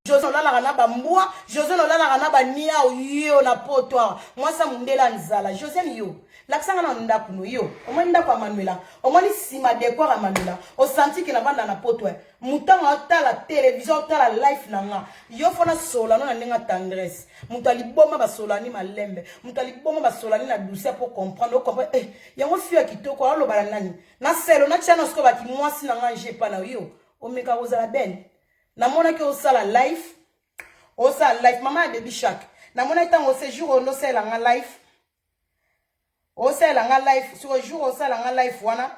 Josiane olala na ba mbwa Josiane olala na ba nia yo na poto mwasa mundela nzala Josiane yo laksanga na ndako no yo omoni ndako ya Manuela omoni sima décor ya Manuela o senti que na banda na poto mutanga tala télévision tala life nanga yo fona sola no na ndenga tendresse mutali boma ba solani malembe mutali boma ba solani na douceur pour comprendre yango fio kitoko aloba nani na selo na channel sko ba ki mwasi na nganje pa na yo omeka ozala ben na mona ke osala life mama ya baby shark na mona itango séjour ono sela nga life osala nga life sur jour osala nga life wana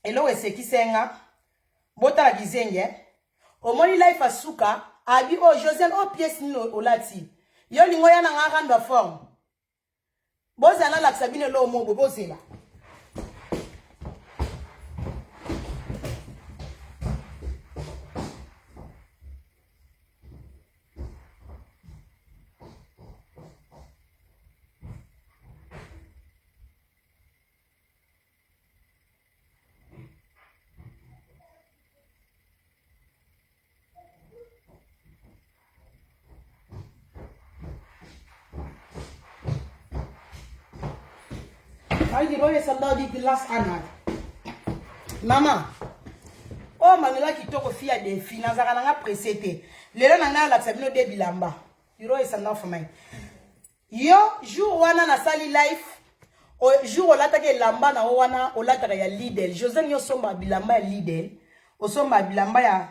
elo esekisenga botala gizenge omoni life asuka abi o Josiane o pièce nino olati yo lingo ya na nga rendre forme bozana la sabine lo mo bozela. I did always allow the last annual. Mama, oh Manuela qui toko fia de finances nga presete. Lelo nanga la sabino de bilamba. You always allow for me. Yo jour wana na sali life. O jour la take lamba na wana o la take ya Lidl. José yo somba bilamba ya Lidl. O somba bilamba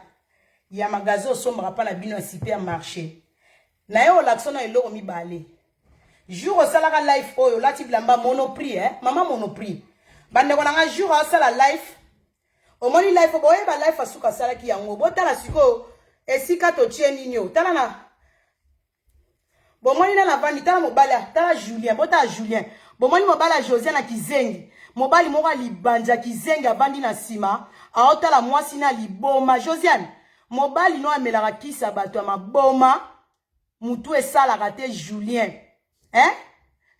ya magasin o somba pa na bino ya supermarché. Na yo l'action na eloko mi balé. Jour au salaire life oyo lati bilamba monoprix maman monoprix bande ko nga jour au salaire life o moni life boye ba life asuka sala ki yango botala siko esika to tieni nyo tala na bo moni na vandi tala mobala tala Julien bota Julien bo moni mobala José na kizengi mobali moko libanja kizengi avandi na sima aotala mwasi na liboma Josiane mobali no amelaka kisa bato maboma mutu esala te Julien. Hein?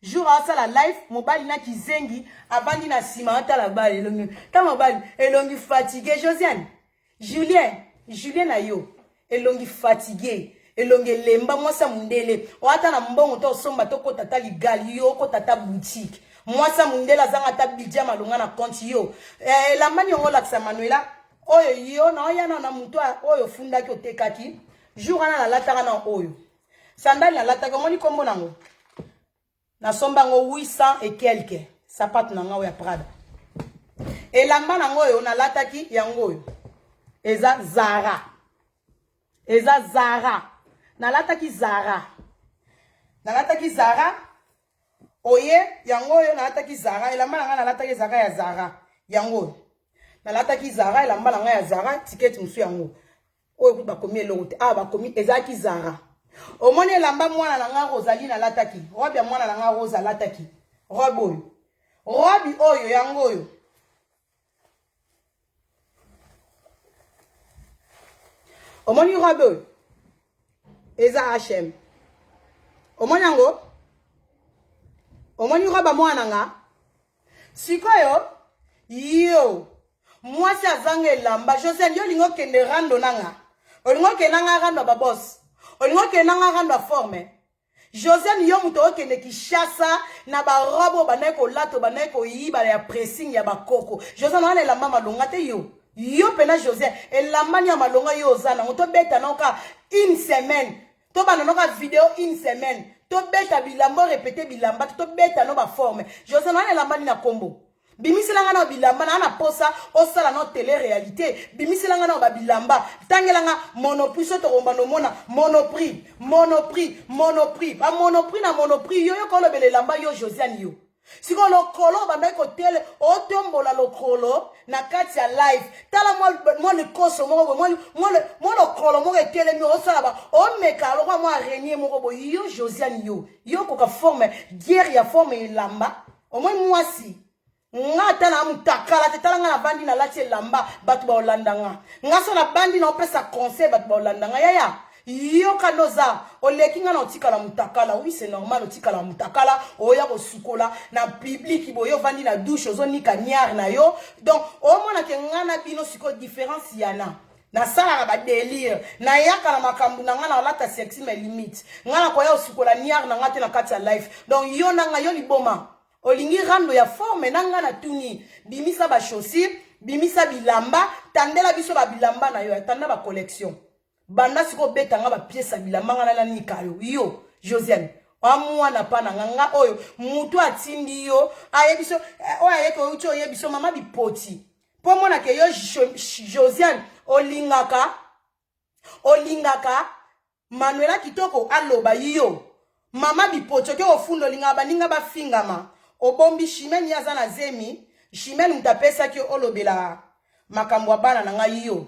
Jour à ça la life, mobile na kizengi, avandi na sima ta la balle elongi. Ta mobile elongi fatigué Josiane. Julien na yo. Elongi fatigué. Elongi lemba moi sa mundele. O ata na mbongo to somba to ko tata ligali yo ko tata boutique. Moi sa mundela zanga ta bidja malonga na compte yo. La mani on la sa Manuela. Oyo yo na oya na muto oyo funda ki otekaki. Jour ana la lataka na oyo. Sandali na lataka moni kombo nango. Na sombango 800 et quelques. Sapat nanga ya Prada. Et lamba nango yo na lataki yango yo. Eza Zara. Eza Zara. Na lataki Zara. Na lataki Zara. Oye yango yo na lataki Zara. Elamba nanga na lataki Zara ya Zara. Yango yo. Na lataki Zara elamba nanga ya Zara ticket musu yango. Oyo kuba komi elote. Ah ba komi ezaki Zara. Omone lamba mwana na nga Rosalie na lataki. Robi ya mwana na nga Rosa lataki. Robi oyo. Robi oyo yango oyo. Omoni robi oyo. Eza H&M. Omoni yango. Omoni roba mwana nga. Sikoyo. Yo. Mwasi azange lamba. José yo lingo kende rando nanga. Olingo kende nanga rando babos. Olingo ke nanga rando forme. José yo muto okende Kishasa na ba robo baneko lato baneko yiba ya pressing ya bakoko. José na la mama longa te yo. Yo pena José et la mania malonga yo zana muto beta noka une semaine. To banoka vidéo une semaine. To beta bilambo répéter bilamba to beta no ba forme. José na la mania na combo. Bimisilanga na bilamba na na posa osala na télé-réalité. Bimisilanga na ba bilamba. Tangelanga monoprix so to romba no mona monoprix. Ba monoprix na monoprix yo ko lo belelamba yo Josiane yo. Siko lo kolo ba ko tele o tombola lo kolo na kati ya live. Tala mo le koso mo lo kolo mo tele mi osala ba o meka lo mo araignée mo bo yo Josiane yo. Yo ko ka forme guerre ya forme lamba. Au moins moi si ngata na mutakala te tala nga na bandi na lati lamba batu ba olandanga ngaso na bandi na opesa conseil batu ba olandanga yaya yo kanoza oleki nga na otikala mutakala oui c'est normal otikala mutakala oya ko sukola na public boyo vandi na douche ozoni kanyar na yo donc o mona ke nga na bino siko différence yana na sala ba délire na yaka na makambu na nga na lata sexy mais limite nga na koya osukola niar na ngate na kati ya life donc yo na nga yo liboma olingi rando ya forme nanga na tuni bimisa ba chaussures bimisa bilamba tandela biso ba bilamba na yo tanda ba collection banda siko betanga ba pièce bilamba ngana na nikayo yo Josiane amwana pa na nga oyo mutu atindi yo ayebiso o ayeko ucho yebiso mama bipoti po mona ke yo Josiane olingaka Manuela kitoko aloba yo mama bipoti ke ofundo linga baninga ba fingama obombi shimeni yaza na zemi shimeni mtapesa ki olobela makambo bana na ngai yo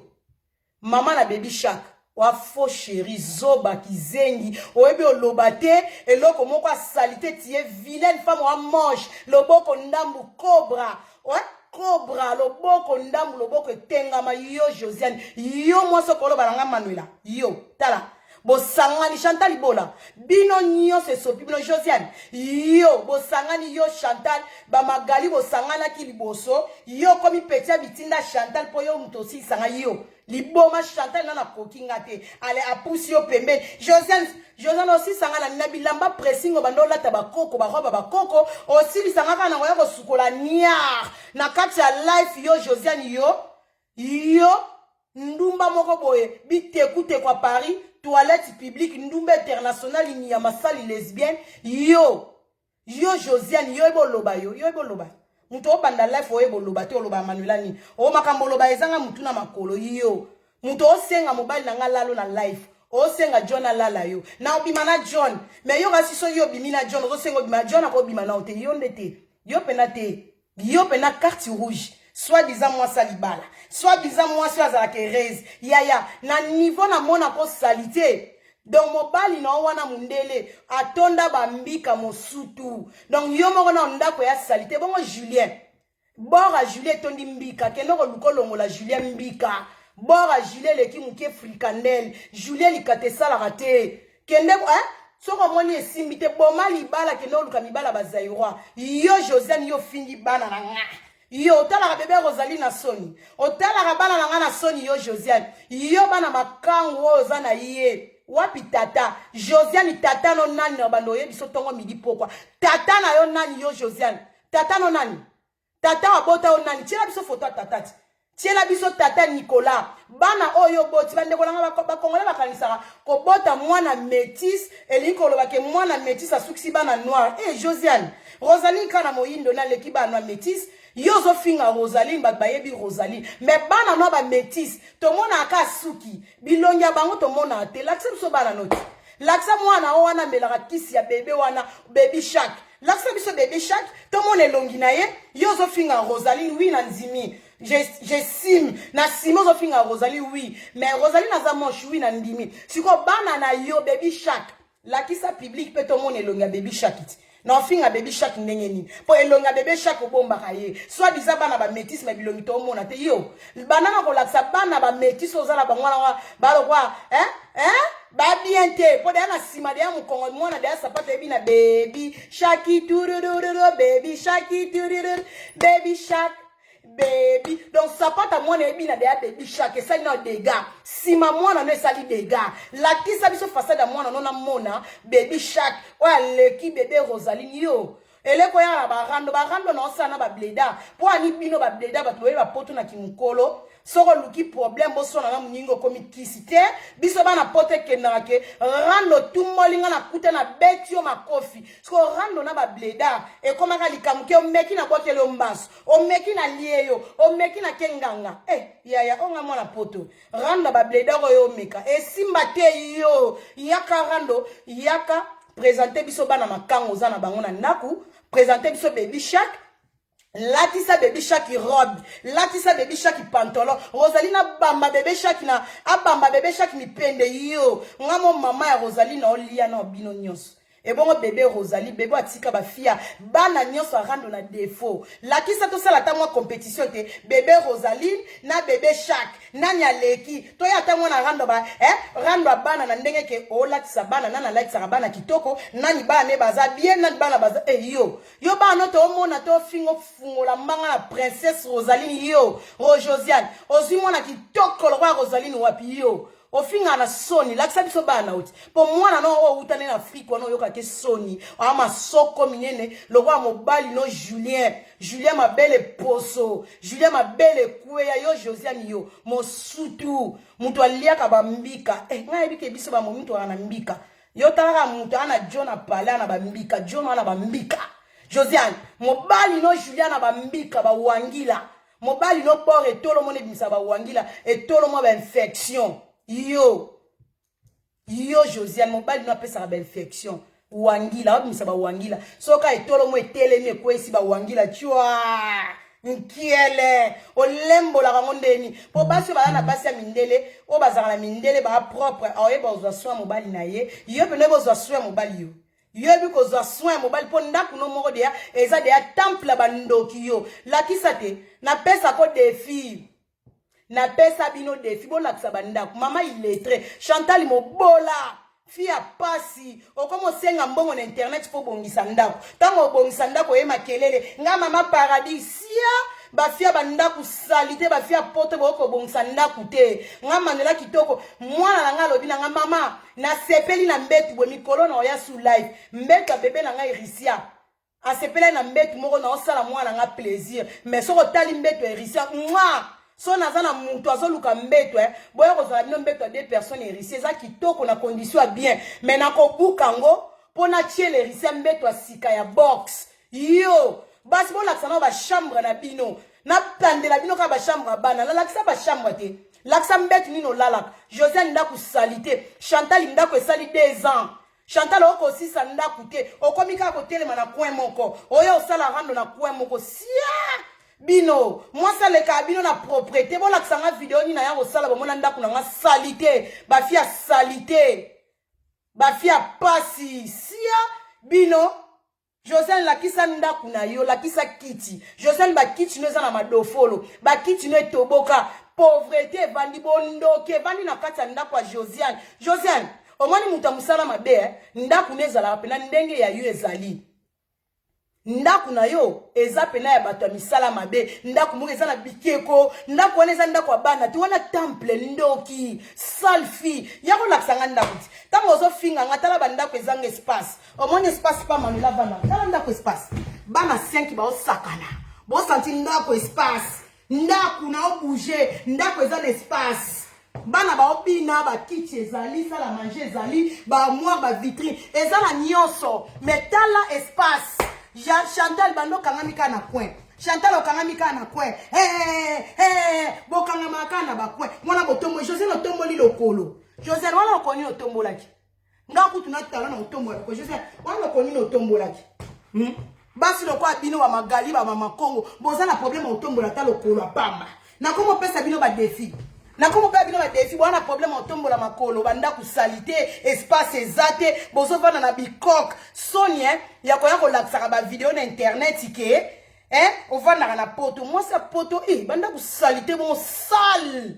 mama na baby shark wa faux chéri zoba kizengi oyebi olobate eloko moko salite tie vilaine femme wa manche loboko ndambu cobra ouais cobra loboko ndambu loboko etengama yo Josiane yo mwaso koloba nanga Manuela yo tala bosangani Chantal Ibola bino nyonso esopi bino Josiane yo bosangani yo Chantal bamagali bosangana ki liboso yo komi petia bitinda Chantal po yo muto si sanga yo liboma Chantal nana kokinga te ale apusi yo pembeni Josiane aussi sanga na bilamba pressing bando lata bakoko baroba bakoko aussi lisanga kana ngoya ko sukola niar na kati ya life yo Josiane yo ndumba moko boye bitekute kwa Paris toilette publique ndumba international ni ya masali lesbienne yo Josiane yo eboloba yo eboloba muto obanda life o eboloba te oloba Manuela ni o makambo loba ezanga mutu na makolo yo muto osenga mobile na ngalalo na life osenga John alala yo na obima na John mais yo rasiso yo bimina John osenga obima John akobima na ote yo ndete yo pena carte rouge soit disant moi salibala soit disant moi sur la Thérèse yaya na niveau na mona ko salité donc mobali na wana mundele atonda bambika mosutu donc yo moko na ndako ya salité bongo Julien bora Julien tondi mbika kendo ko lukolongo la Julien mbika bora Julien leki muke fricandel Julien likate sala raté kende soko moni esimbite boma libala kendo luka mibala bazairwa yo Josiane yo fingi bana na nga yo otala bébé Rosalie na soni otala bana na nga na soni yo Josiane yo bana makango oza na ye wapi tata Josiane tata no nani na bando ye biso tongo midi pokwa tata na yo nani yo Josiane tata no nani tata wabota o nani tiela biso photo tata tiela biso tata Nicolas bana oyo boti bande kolanga bakongole bakanisaka ko bota mwana métis elinko lobake mwana métis asuksi bana noir Josiane Rosalie kana moyindo na leki bana métis yo zo finga Rosalie bayebi Rosalie mais bana no ba métis to mona aka suki bilongia bango to mona te laksa biso bana noti laksa mwana o wana melaka kisi ya bébé wana baby shark laksa biso baby shark to mona elongi na ye yo zo finga Rosalie oui na ndimi j'estime na simo zo finga Rosalie oui mais Rosalie na za manche oui na ndimi siko bana na yo baby shark lakisa public pe to mona elongi ya baby shark na finga baby shark ndenge nini po elonga bébé shark obomba kaye soit bisa bana ba métis ma bilongi to mona te yo banana ko laksa bana ba métis ozala bangwana balo kwa ba bien te po de na sima de mu kongo mona de sapata ebi na baby shark turururu baby shark turururu baby shark baby donc sapata mwana ebi na de baby shark ça na dégâts sima mwana no sali dégâts la kisa biso façade mwana no na mona baby shark wa leki bébé Rosalie yo eleko ya barando na osana ba bleda po ani bino ba bleda ba toye ba poto na kimukolo soko luki problème boso na muningo komi kisite biso bana pote kenake rando tumolinga na kuta na betio makofi soko rando na ba bleda e komaka likamuke o meki na bokele mbaso o meki na lieyo o meki na kenganga yaya onga mwana poto rando ba bleda ko yo meka e simba te yo yaka rando yaka présenter biso bana makango za na bango na ndaku présenter biso baby shark latisa baby shark robe latisa baby shark pantalon Rosalie na bamba baby shark na abamba baby shark ni pende yo ngamo mama ya Rosalie na olia na bino nyonso et bon bébé Rosalie bébé atika ba fia bana nyonso rando na défaut lakisa to sala ta moi compétition te bébé Rosalie na bébé shark nani aleki to ya ta mwana rando ba rando bana na ndenge ke o latisa bana nana latisa bana kitoko nani bana ne baza bien nani bana baza yo bana to mona to fingo fungola mbanga na princesse Rosalie yo Josiane ozi mwana kitoko lo Rosalie wapi yo ofinga na soni lakisa biso bana uti po mwana no o utane na Afrique wana yoka ke soni ama soko minene lokwa mobali no Julien ma belle poso Julien ma belle kweya yo Josiane yo mosutu mutu aliaka bambika ngai bike biso ba mominto ana mbika yo talaka mutu ana John apala na bambika John ana bambika Josiane mobali no Julien na bambika ba wangila mobali no port etolo mone bimisa ba wangila etolo mo ba infection yo Josiane mobali no apesa ba infection wangila wabimisa ba wangila soka etolo mo etelemi kwesi ba wangila chwa nkiele olembo la ngondeni po basi ba na basi ya mindele o bazaka na mindele ba propre oye bozwa soin mobali na ye yo pene bozwa soin mobali yo yo bi kozwa soin mobali po ndaku no moko de ya eza de ya temple bandoki yo lakisa te na pesa ko défi na pesa bino défi bo lakisa bandaku mama illettré Chantal mobola fia pasi okomo senga mbongo na internet po bongisa ndako tango bongisa ndako ye makelele nga mama paradisia bafia bandaku salite bafia poto boko bongisa ndaku te nga manela kitoko mwana na nga lobi na nga mama na sepeli na mbetu bwe mikolo na oya su live mbetu bebe na nga Erisia asepela na mbetu moko na osala mwana nga plaisir mais soko tali mbetu Erisia mwa so nazana mutu azoluka mbeto boya kozala bino mbeto deux personnes hérissées eza kitoko na condition bien mais na kobuka ngo pona tie l'hérissé mbeto asika ya box yo basi bolakisa na ba chambre na bino na tandela bino ka ba chambre bana la lakisa ba chambre te lakisa mbeto nino lalaka Josiane ndaku salite Chantal ndaku esali 2 ans Chantal oko sisa ndaku te okomika ko telema na coin moko oyo osala rando na coin moko sia bino moi ça le cas bino na propriété bon la sanga vidéo ni na ya osala ba mona ndaku na nga salité ba fia salité ba fia pasi sia bino Josiane la kisa ndaku na yo la kisa kiti Josiane ba kiti no za na madofolo ba kiti no etoboka pauvreté bandi bondoke bandi na kati ya ndaku ya Josiane omoni muta musala mabe ndaku nezala pena ndenge ya yo ezali ndaku na yo eza pena ya bato ya misala mabe ndaku moko eza na bikeko ndaku wana eza ndaku ya bana ti wana temple ndoki salfi ya kolakisa nga ndaku ti ntango ozofinga nga tala bandako ezanga espace omoni espace pa manela bana tala ndako espace bana 5 baosakana bosanti ndako espace ndaku na obouge ndako eza na espace bana baobina bakiti ezali sala manger ezali baarmoire bavitrine eza na nyonso mais tala espace Chantal bando kangamika na coin Chantal okangamika na coin bokangamaka na ba coin mwana botombo José no tomboli lokolo José wana okoni otombolaki nga kutu na tala na otombola ko José wana okoni otombolaki basi loko abino ba magali ba mama Kongo boza na problème otombola ta lokolo apamba na komo pesa bino ba défi na komo pe bino ba défi wana problème otombola makolo banda ku salité espace ezate bozo vana na bikok Sonia ya koya ko laksa ba vidéo na internet ike ovana na poto moi sa poto banda ku salité bon sale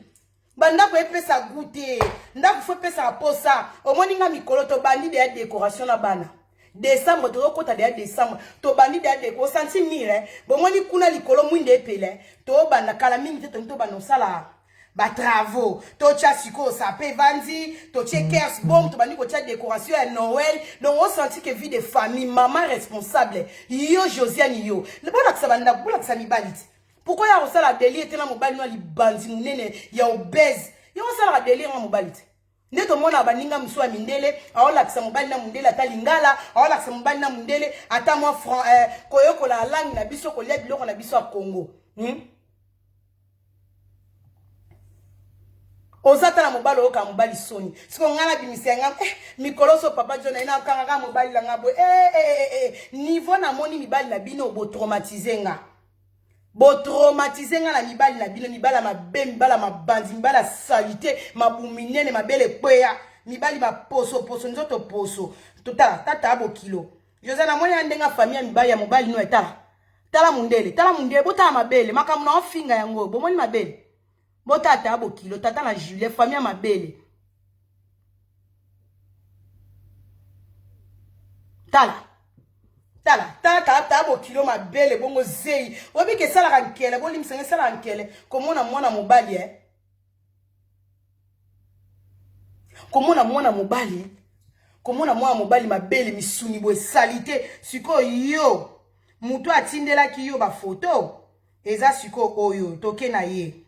banda ko epesa goûter nda ku fo pesa posa omoninga mikolo to bandi de décoration na bana décembre to kota de décembre to bandi de déco senti mire bomoni kuna likolo mwinde epele to banda kala mingi te to bana sala ba travaux to tia siko ça peut vandi to tia kers bomb to bani ko tia décoration à Noël donc on senti que vie de famille maman responsable yo Josiane yo le bona que ça banda bola que ça mi balite pourquoi ya ça la délire tena mobali no li bandi munene ya obèse yo ça la délire mo balite neto mona baninga mswa mindele aola que ça mobali na mundele ata lingala aola que ça mobali na mundele ata moi koyoko la langue na biso ko lia biloko na biso a Congo ozata na mobalo oka mobali soni siko ngana bimisenga mikolo so papa jona ina kanga mobali la ngabo niveau na moni mibali na bino bo traumatiser nga na mibali na bino mibala mabe mibala mabandi mibala salité mabuminene mabele kweya mibali ba poso nzoto poso tata abo kilo José na moni ndenga famille mibali ya mobali no eta tala mundele bota mabele makamu na ofinga yango bomoni mabele botata abo kilo tata na Julie famille mabele tata abo kilo mabele bongo zei obi ke sala rankele boli msenga sala rankele komona mwana mobali komona mwana mobali mabele misuni bo salité siko yo mutu atindela ki yo ba photo eza siko oyo toke na ye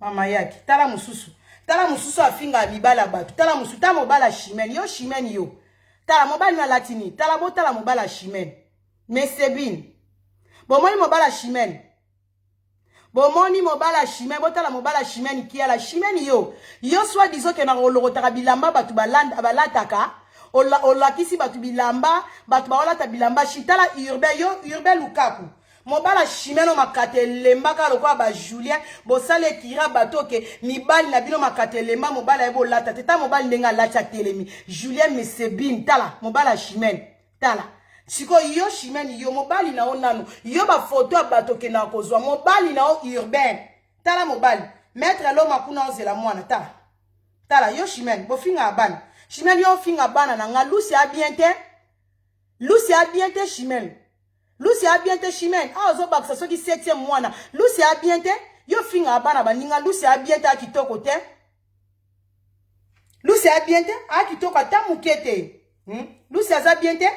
mama yaki tala mususu afinga mibala batu tala mususu ta mobala chimene yo chimene yo tala mobali na latini tala botala mobala chimene mesebin bomoni mobala chimene botala mobala chimene kia la chimene yo soit disons que na olokotaka bilamba batu balataka olakisi batu bilamba batu baolata bilamba chitala urbain lukaku mobala chimeno makate lemba ka lokwa ba Julien bosale kira bato ke mibali na bino makate lemba mobala ebo lata teta mobali ndenga lacha telemi Julien Mesebim tala mobala chimene tala siko yo chimene yo mobali na onano yo ba photo ya bato ke na kozwa mobali na o urbain tala mobali maître lo makuna ozela mwana tala tala yo chimene bo finga abana chimene yo finga bana na nga lusi a bien te chimene Lucy a bien te chimene. Ah, ozo baksa soki 7e mwana. Lucy a bien te. Yo finga abana baninga. Lucy a bien te akitoko te. Lucy a bien te. Akitoko ta mukete. Lucy a bien te.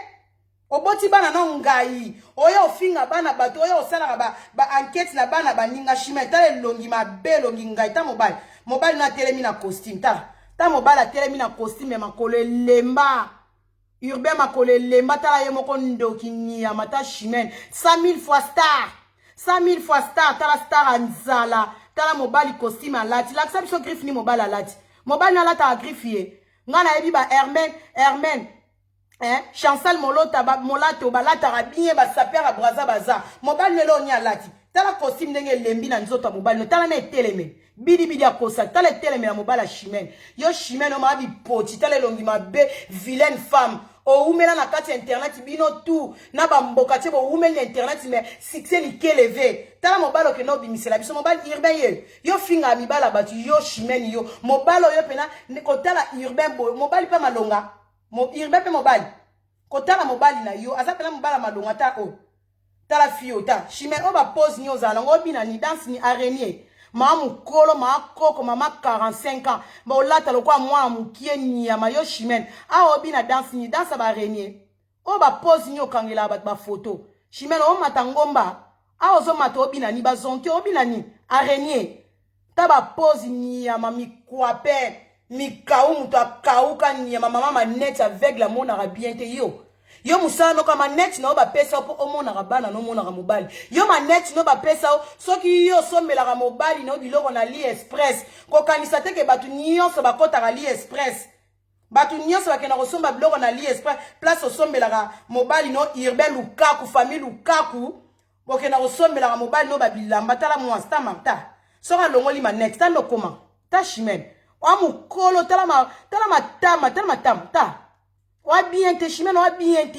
Oboti bana na ngai. Oyo finga bana bato. Oyo osala ba enquête na bana baninga chimene. Tale longi ma be longi ngai. Ta mobile. Mobile na telemi na costume. Ta mobile a telemi na costume. Makolo lemba. Urbain makole lemba tala ye moko ndoki nia mata chimene 100 000 fois star 100 000 fois star tala star anzala tala mobali costume alati laksa biso griffe ni mobali alati mobali na lata griffe ngana yebi ba Hermen Chancel molota ba molato balata rabien ba saper a braza baza mobali nelo ni alati tala costume ndenge lembi na nzoto mobali no tala na eteleme bidi akosa tala eteleme na mobali chimene yo chimene o ma bi poti tala longi mabe vilaine femme o umela na kati internet bino tout na ba mboka tie bo umela internet mais succès li kélevé tala mobalo ke no bimisela biso mobile urbain yo finga mibala batu yo chimene yo mobalo yo pena ko tala urbain bo mobile pa malonga urbain pe mobile ko tala mobile na yo aza pena mobala malonga ta o tala fio ta chimene o ba pose ni ozala ngo bina ni danse ni araignée Maman kolo ma koko mama 45 ans ba olata lokwa mwa mukie nyama yo chimene a obi na danse ni danse ba araignée o ba pose ni okangela ba photo chimene o matangomba a ozo mato obi na ni ba zonke obi na ni araignée ta ba pose nyama mi kwape mi kaou muto akauka nyama mama manette avec la mona bien te yo musala no kama net no ba pesa po omona bana no mona mobali yo ma net no ba pesa soki yo somela ka mobali no biloko na AliExpress ko kanisa te ke batu nyonso ba kota ka AliExpress batu nyonso ba kena ko somba biloko na AliExpress place osombela ka mobali no urbain Lukaku famille Lukaku bo kena ko sombela ka mobali no ba bilamba tala mwa sta mata soka longoli ma net ta no koma ta chimene wa mukolo tala matama ta wa bien te chimene wa bien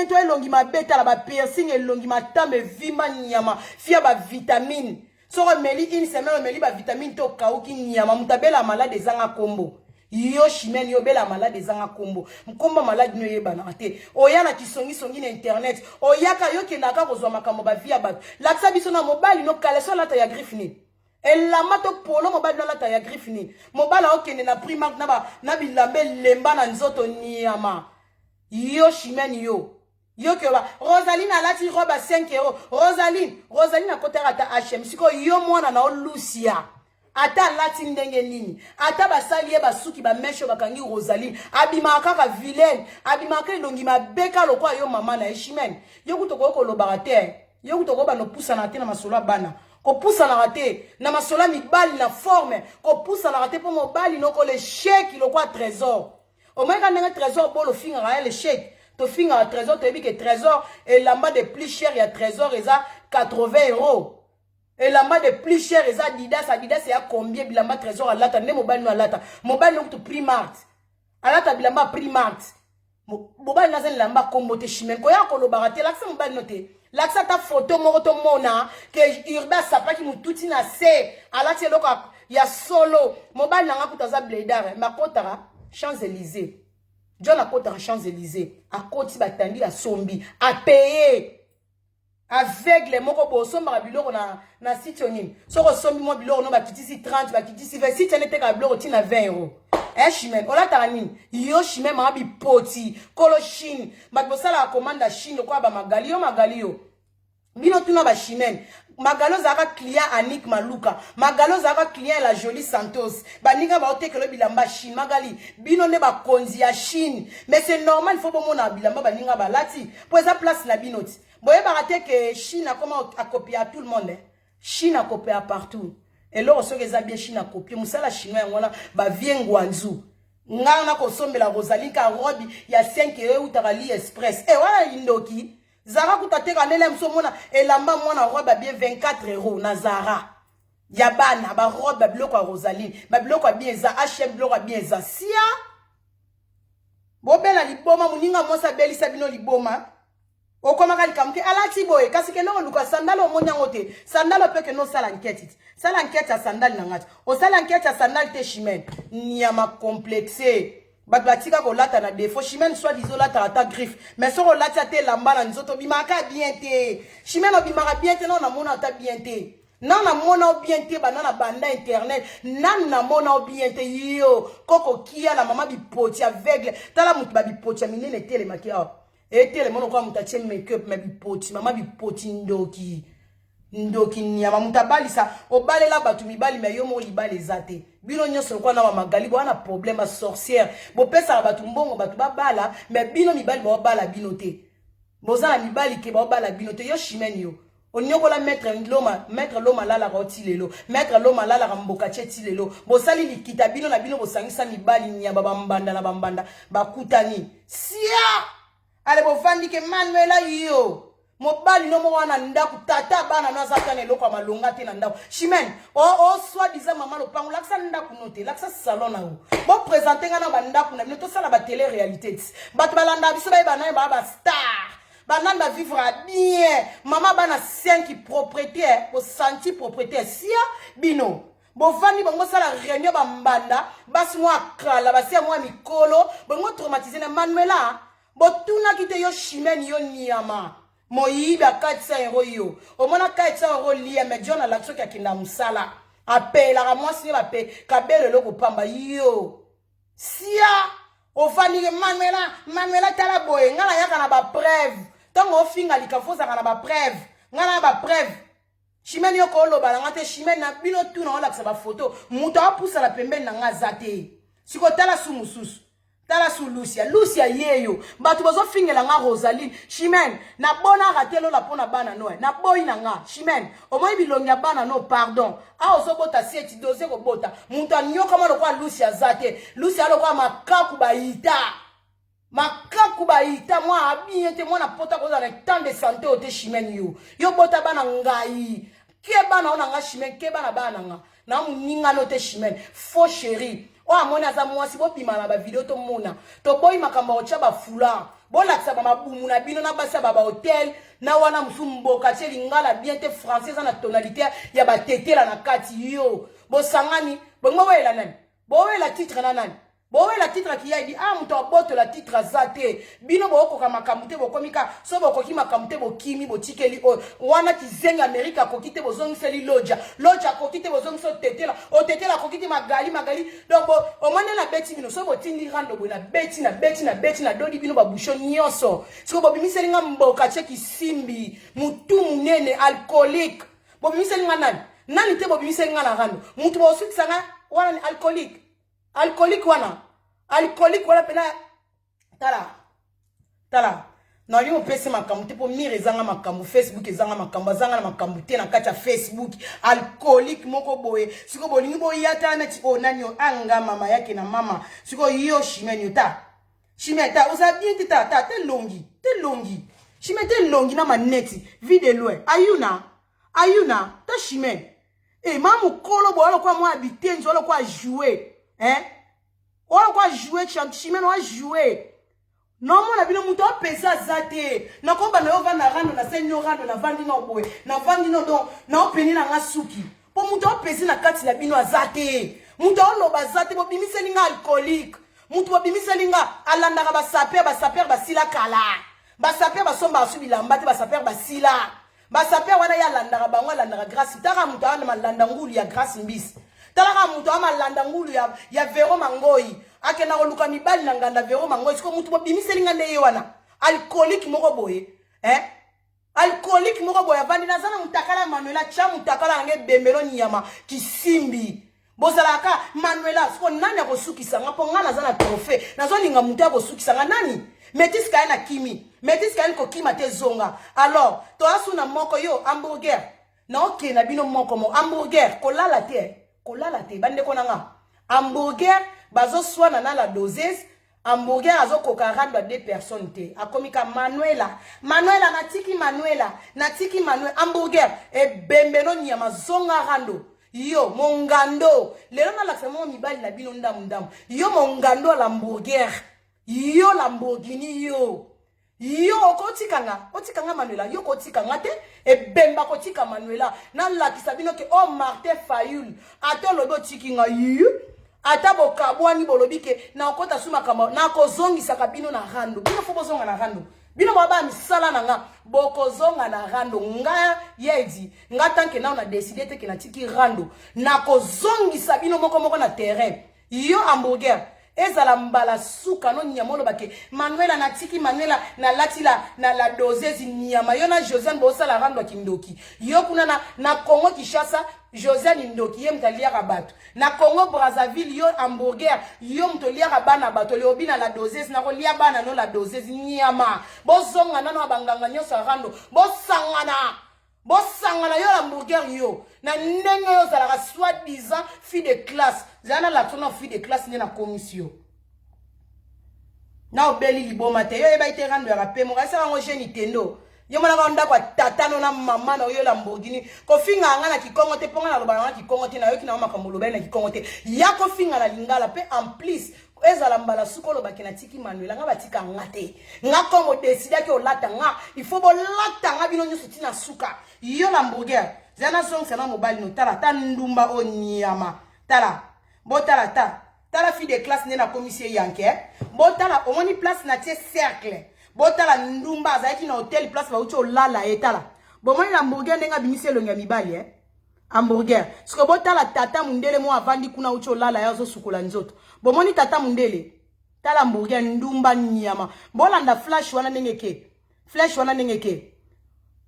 te elongi mabeta la ba piercing elongi matambe vima nyama fia ba vitamine soko meli une semaine meli ba vitamine to kauki nyama mutabela malade zanga kombo yo chimene yo bela malade zanga kombo mkomba malade no yeba na te oyana kisongi na internet oyaka yo kenaka kozwa makambo ba via ba laksa biso na mobile no kaleso lata ya griffe ni la mato polo mobali na lata ya griffe ni mobala okende na Primark na bilambe lemba na nzoto nyama yo chimene yo ke ba Rosaline alati roba 5 €. Rosaline akotera ata HM siko yo mwana na Lucia ata lati ndenge nini ata basali ye basuki ba mesho bakangi Rosaline abima kaka vilaine abima ka longi mabeka lokwa yo mama na chimene yo kutoko ko lobarate yo kutoko ba no pusa na te na masolo bana ko poussa na raté na masola mibali na forme ko poussa na raté pour mobali no ko le chèque lo quoi trésor au moins quand un trésor bon le finga le chèque to finga trésor to bi que trésor et lamba de plus cher ya trésor eza 80 €. Et lamba de plus cher eza Adidas c'est à combien bilamba trésor alata ne mobali no alata mobali no to Primark alata bilamba Primark mobali na zen lamba kombote chimene ko ya ko lo baraté l'accent mobali noté laksa ta photo moko mona ke urbain sapaki mututi na se alati eloko ya solo mobali nanga kutaza bledare makotara Champs-Élysées John akotara Champs-Élysées akoti batandi la sombi a payer aveugle moko bo somba biloko na site onim soko sombi mo biloko no bakitisi 30 bakitisi 20 si tenete ka biloko tina 20 €. Chimene olata nini yo chimene ma bi poti kolo Chine bakosala commande Chine kwa ba magali yo bino tuna ba chimene magalo zaka client Anik Maluka magalo zaka client la Jolie Santos baninga ba otekelo bilamba Chine magali bino ne ba konzi ya Chine mais c'est normal il faut bon mona bilamba baninga ba lati pour esa place la binoti boye barate que Chine a comment à copier à tout le monde Chine a copié à partout et là on se que bien Chine a copié musala chinois ngona ba viengwanzu ngana ko sombela Rosaline ka robi ya 5 € ou ta AliExpress wala indoki Zara kutate kanele msomona elamba mwana robe bien 24 € na Zara. Yabana ba robe biloko ya Rosaline, ba biloko ya bien za H&M biloko ya bien za sia. Bobela liboma muninga mosa belisa bino liboma. Okomaka likamke alati boye kasi ke no luka sandalo monyango te. Sandalo peke no sala enquête. Sala enquête ya sandal na ngati. O sala enquête ya sandal te chimene. Nyama complexe. Bat batika ko lata na défaut chimene soit disant lata ta griffe mais so ko lata te lamba na nzoto bimaka bien te chimene obimaka bien te non na mona ta bien te non na mona bien te banana banda internet nan na mona bien te yo koko kia la mama bipoti aveugle tala mutu ba bipoti minene tele makia et tele mono kwa mutache make-up ma bipoti mama bipoti ndoki nyama mutabalisa obalela batu mibali me yo mo libale zate bino nyonso kwa na magali bwana problème sorcière bo pesa batu mbongo batu babala me bino mibali bo bala bino te bozala mibali ke bo bala bino te yo chimene yo onyokola mettre loma lala roti lelo mettre loma lala ramboka cheti lelo bosali likita bino na bino bosangisa mibali nyamba bambanda na bambanda bakutani sia ale bofandi ke Manuela yo mobali no mo wana ndaku tata bana no azakane loko malonga te na ndaku chimene o soit disant maman lo pango laksa ndaku note laksa salon na o bo présenter nga na bandaku na bino to sala ba télé réalité bato balanda biso ba bana ba star bananda vivre bien maman bana 5 propriétaires bo senti propriétaire sia bino bo vandi bango sala réunion bambanda basi mo akala basi mo mikolo bongo traumatiser na Manuela bo tuna kite yo chimene yo niama Moïba 400 € yo. Au moins 400 € lié mais John a la truc qui n'a musala. Appelle la moi si va payer kabel le logo pamba yo. Sia o fani Manuela tala boy ngala yaka na ba preuve. Tant o finga likafosa kana ba preuve. Ngala ba preuve. Chimene yo ko lo balanga te chimene na bino tu na ola ba photo. Muto apusa la pembeni na ngazate. Siko tala su mususu. Tala su Lucia yeyo batu bazo fingela nga Rosaline chimene na bona ratelo la pona bana no na boy na nga chimene o moyi bilonga bana no pardon a ozo bota sieti doze ko bota muntu anyoka mo kwa Lucia zate Lucia lo kwa makaku baita moi abiente moi na pota ko za temps de santé o te chimene yo bota bana ngai ke bana ona nga chimene ke bana nga na muninga no te chimene faux chéri o amona za mwasi bo bima na ba video to mona to boy makamba o chaba fula bo laksa ba mabumu na bino na basa ba hotel na wana msumboka che lingala bien te française na tonalité ya ba tetela na kati yo bo sangani bo ngwela nani bo wela titre na nani bo wela titre ki ya di mto boto la titre zate bino bo ko makamute bo komika so bo ko makamute bo kimi bo tikeli o wana kizenga Amerika ko kite bo zongseli loja ko kite bo zongso tetela o tetela ko kite magali donc o mane na beti bino so bo tindi rando bo na beti na dodi bino ba bouchon nyonso siko bo bimiseli nga mboka che kisimbi mutu munene alcoolique bo bimiseli nga nani te bo bimiseli nga na rando mutu bo sukisanga wana ni alcoolique wana pena tala na yo pese makambu te po mire ezanga makambu Facebook ezanga makambu azanga na makambu te na kati ya Facebook alcoolique moko boye siko bolingi boyata na tipo nani anga mama yake na mama siko yo chimene ta oza bien te longi chimene te longi na maneti vide loin ayuna ta chimene mamu kolo bo kwa mo habiter nzo kwa jouer on va jouer chimene on va jouer non mon abino muto pesa zate na komba na yo va na rando na senyo rando na vandi no boy na vandi no don na openi na ngasuki po muto pesa na kati na bino azate muto loba zate bo bimiseli nga alcoolique muto bo bimiseli nga alanda ka ba saper basila kala ba saper basomba asubila mbate ba saper basila ba saper wana ya landa ka bango landa ka grâce taka muto ana malanda ngulu ya grâce mbisi talaka muto ama landa ngulu ya Vero Mangoi akena koluka mibali na nganda Vero Mangoi siko mutu bobimiseli nga ndeye wana alcoolique moko boye alcoolique moko boye vandi na zana mutakala Manuela cha mutakala nge bemelo nyama kisimbi bozalaka Manuela siko nani akosukisa nga po nga na zana trophée nazo linga mutu akosukisa nga nani metis kaya na kimi metis kaya ko kima te zonga alors to asuna moko yo hamburger na oke na bino moko mo hamburger kolala te bande konanga hamburger bazo swana na la dosage hamburger azo koka rando a 2 personnes te. Akomika Manuela. Manuela natiki Manuela. Natiki Manuela. Hamburger. E bembeno nyama zonga rando. Yo, mongando. Lelo na laksamo mibali na bino ndamu. Yo mongando l'hamburger. Yo Lamborghini yo. Yo otikanga Manuela. Yo kotikanga te. E bemba kotika Manuela. Na lakisa bino ke o Martin Fayul. Ato lobo tikinga yo. Ata bokabwani bolobike na okota suma kama na kozongisa kabino na rando bino fo bozonga na rando bino baba misala na nga bokozonga na rando nga yedi nga tanke na on a décidé te ke na tiki rando na kozongisa bino moko na terrain yo hamburger ezala mbala suka no nyamolo bake Manuela na tiki Manuela na latila na la dosezi nyama yo na Josiane bosa la rando kindoki yo kuna na Congo Kinshasa Josiane Ndoki ye mtalia rabatu na Congo Brazzaville yo hamburger yo mtolia rabana bato le obina la dosezi na ko lia bana no la dosezi nyama bozonga nano abanganga nyoso rando bosangana yo hamburger yo na ndenge yo zala soi-disant fille de classe zana la tona fille de classe ni na commission na obeli liboma te yo eba ite rando ya rape mo kasa ngo je Nintendo yo mona ka ndako tatano na mama na yo Lamborghini ko finga nga na Kikongo te ponga na lobana na Kikongo te na yo kina mama kamolo na Kikongo te ya ko finga na lingala pe en plus ezala mbala sukolo bakina tiki Manuela nga batika ngate nga komo décider ke olata nga il faut bolata nga bino nyoso tina suka yo hamburger zana song sana mobile no tala ndumba onyama tala botala tala fille de classe na commissaire yanke botala omoni place na tie cercle botala ndumba azaki na hotel place ba ucho lala etala bomoni hamburger ndenga bimise longa mibali hamburger siko botala tata mundele mo avandi kuna ucho lala yazo sukola nzoto bomoni tata mundele tala hamburger ndumba nyama bolanda flash wana nengeke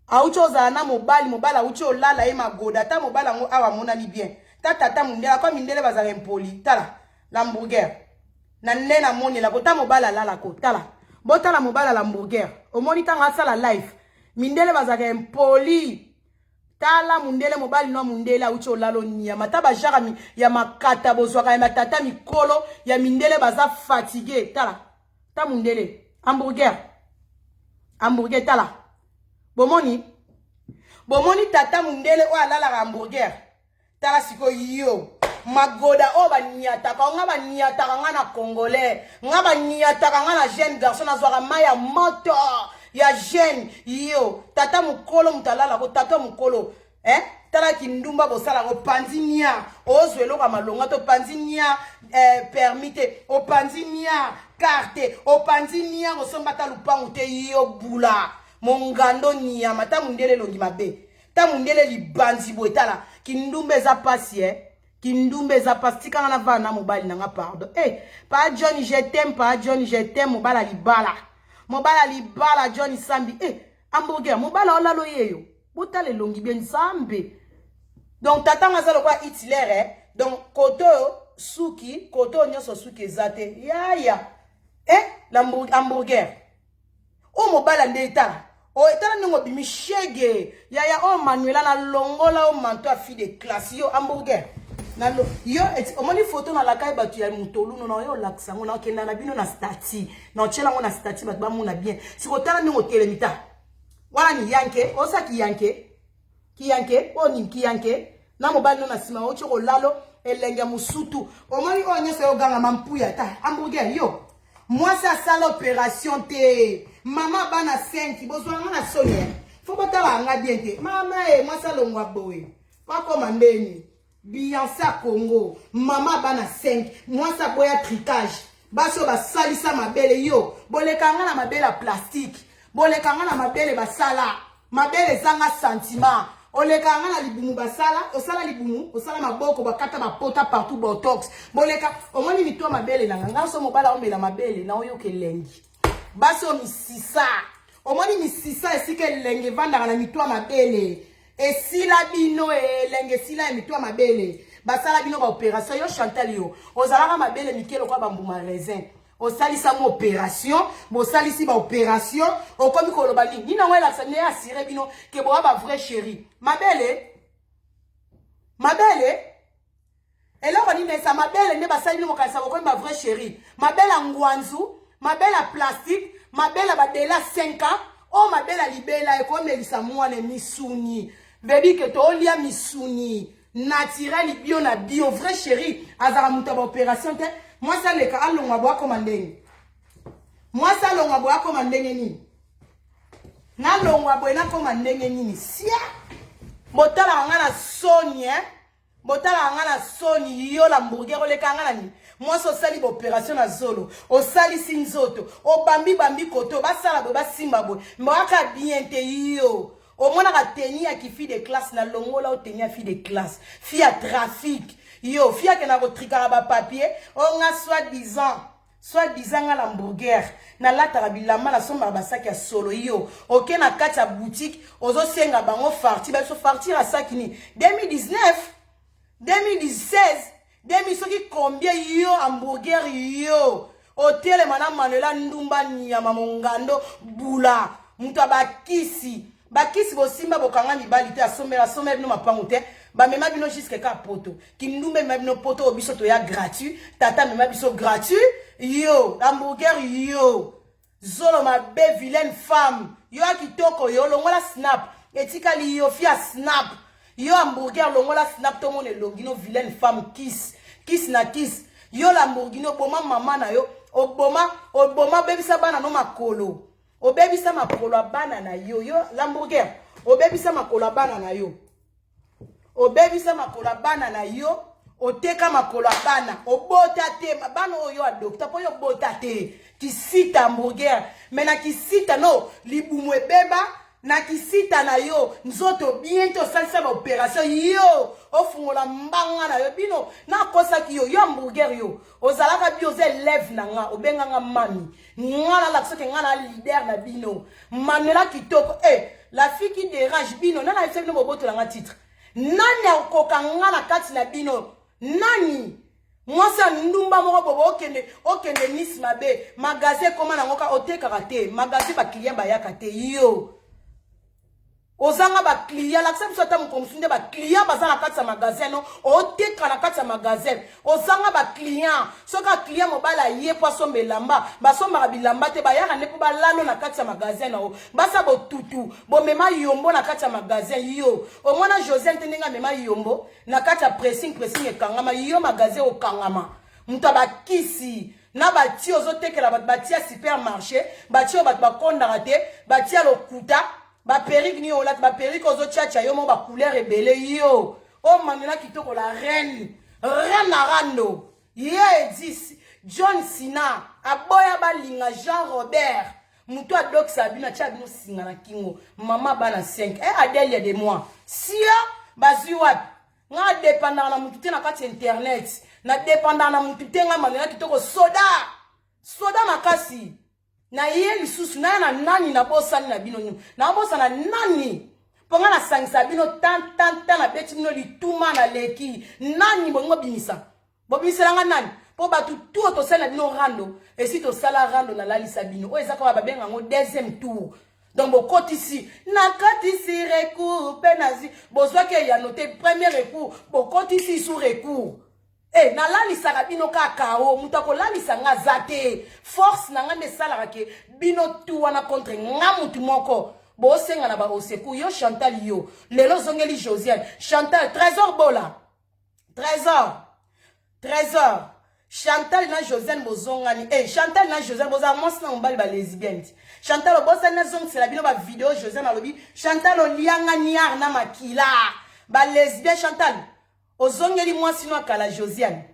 aucho za na mobali aucho lala e magoda ta mobala ngo awa mona ni bien tata mundele kwa mindele bazala impoli tala l'hamburger na nena moni la kota mobala lala ko tala botala mobala l'hamburger omoni tanga sala live mindele bazala impoli tala mundele mobali no mundele aucho lalo nyama taba jara ya makata bozwaka ya matata mikolo ya mindele baza fatigué tala ta mundele hamburger tala bomoni tata mundele o alala hamburger tala siko yo magoda o baniataka nga baniataka nga na congolais nga baniataka nga na jeune garçon azwaka maya moto ya jeune yo tata mukolo mutalala ko tata mukolo tala kindumba bosala ko panzinia ozwelo ka malonga to panzinia permite o panzinia carte o panzinia osomba ta lupangu te yo bula mongando nyama ta mundele longi mabe ta mundele libanzi boetala kindumba za pasi kindumba za pasi tika na vana mobali nanga pardon pa Johnny je t'aime mobala libala Johnny Sambi hamburger mobala olalo yeyo botale longi bien Nzambe donc tata ngazalo kwa Hitler donc koto suki koto nyoso suki ezate yaya hamburger o mobala ndeta o etala ningo bimi shege yaya o Manuela na longola o manto a fille de classe yo hamburger nalo yo omoni photo na la kai batu ya mutolu no yo laksango na kenda na bino na stati na chela ngo na stati batu ba muna bien siko tala ningo telemita wana ni yanke osaki yanke oni yanke na mobali no na sima o choko lalo elenga musutu omoni o nyese yo ganga mampuya ta hamburger yo moi ça sala opération te mama bana 5 bozwa na sonia faut botala nga bien te mama moi ça longwa boy pas comme ndeni Beyoncé Congo mama bana 5 moi ça boya tricage baso ba salisa mabele yo bolekanga na mabele plastique bolekanga na mabele basala mabele zanga sentiment olekanga na libumu basala osala libumu osala maboko bakata bapota partout botox boleka omoni mitwa mabele na nganga so mobala omela mabele na oyo kelengi baso misisa omoni misisa esike lenge vanda na mitwa mabele esila bino lenge sila mitwa mabele basala bino ba opération yo Chantal yo ozalaka mabele mikelo kwa bambuma raisin osalisa mo opération mo salisi ba opération okomi koloba nini na wela sa ne asire bino ke bo ba vrai chéri mabele Et là, on dit, mais ça, ma belle, ne va pas salir, ma vraie chérie. Ma belle en guanzou, ma belle à plastique, ma belle à badela 5 ans, oh, ma belle à libella, et comme elle moi les missouni. Baby, que toi, lia missouni. Naturel, bio, na bio, vraie chérie. Azara mouta opération, moi, ça, les cas, on va boire comme un dingue. Moi, ça, on va boire comme un dingue. Na longwa boina comme ndenge nini sia botala ngana soni botala ngana soni yo l'hamburger ole kangana ni moi so sali opération na zolo o sali sinzoto o bambi koto ba sala bo ba simba bo mbaka bien te yo o mona ka tenir ki fille de classe na longola o tenir fille de classe fille à trafic yo fille que na ko trikara ba papier o nga soi-disant à l'hamburger na latara bilamba na somba basaki ya solo yo oke na kati ya boutique ozo senga bango farti ba so fartir à sakini 2019 2016 2000 soki combien yo hamburger yo hôtel mana Manuela ndumba nyama mongando bula mutu bakisi bosimba bokanga mibali te asomela bino mapango te ba mema bino jusqu'à ka poto kindumbe mema bino poto obiso to ya gratuit tata mema biso gratuit yo hamburger yo zolo ma be vilaine femme yo akitoko yo longola snap etikali yo fia snap yo hamburger longola snap to mon elongino vilaine femme kiss na kiss yo Lamborghini oboma mama na yo oboma bebisa bana no makolo obebisa makolo bana na yo Lamborghini obebisa makolo bana na yo obebisa makolo bana na yo oteka makolo bana obota te bana oyo adopta po yo bota te kisita hamburger mena kisita no libumu ebeba na kisita na yo nzoto bientôt salisa ba opération yo ofungola mbanga na yo bino na kosa ki yo hamburger yo ozalaka bi oze lève na nga obenga nga mami ngala la soke ngala leader na bino Manuela kitoko la fille qui dérange bino nana ese bino boboto la nga titre nani akoka ngala kati na bino nani mwasa ndumba moko bobo okende Nice mabe magasin koma na ngoka otekaka te magasin ba client ba yaka te yo ozanga ba client la kisa ta mukomsunde ba client bazana kati sa magasin no oteka na kati sa magasin ozanga ba client soka client mobala ye poisson belamba basomba bilamba te ba yaka ne po balalo na kati sa magasin no basa botutu bo mema yombo na kati sa magasin yo o mona José ntendenga mema yombo na kati sa pressing ekangama yo magasin okangama muta ba kisi na bati ozotekela bati ya supermarché bati o bat ba kondaka te bati ya lokuta ba perruque ni olat ba perruque ozo tchacha yo mo ba couleur ebele yo o Manuela kitoko la reine na rando ye 10 John Cena aboya balinga Jean Robert muto adok sabina tcha bino singa na kingo mama bana 5 Adèle de moi sia bazui wat nga dépendant na mutu te na kati internet na dépendant na mutu te nga Manuela kitoko soda makasi na ye lisusu na nani na bosani na bino nyo na bosana nani ponga na sangisa bino tan na beti bino lituma na leki nani bongo bimisa nga nani po batu tout to sala bino rando et si to sala rando na lalisa bino o ezaka ba benga ngo deuxième tour donc bokotisi na katisi recours penazi bozwa ke ya noté premier recours bokotisi sous recours na lalisa ka bino kaka o mutako lalisa nga zate force na nga mesala ke bino tu wana contre nga mutu moko bo senga na ba oseku yo Chantal yo lelo zongeli Josiane Chantal trésor bola trésor Chantal na Josiane bozongani Chantal na Josiane boza mos na mbali ba lesbienne Chantal bosa na zong c'est la bino ba vidéo Josiane alobi Chantal olianga niar na makila ba lesbienne Chantal ozongeli mwasi no kala Josiane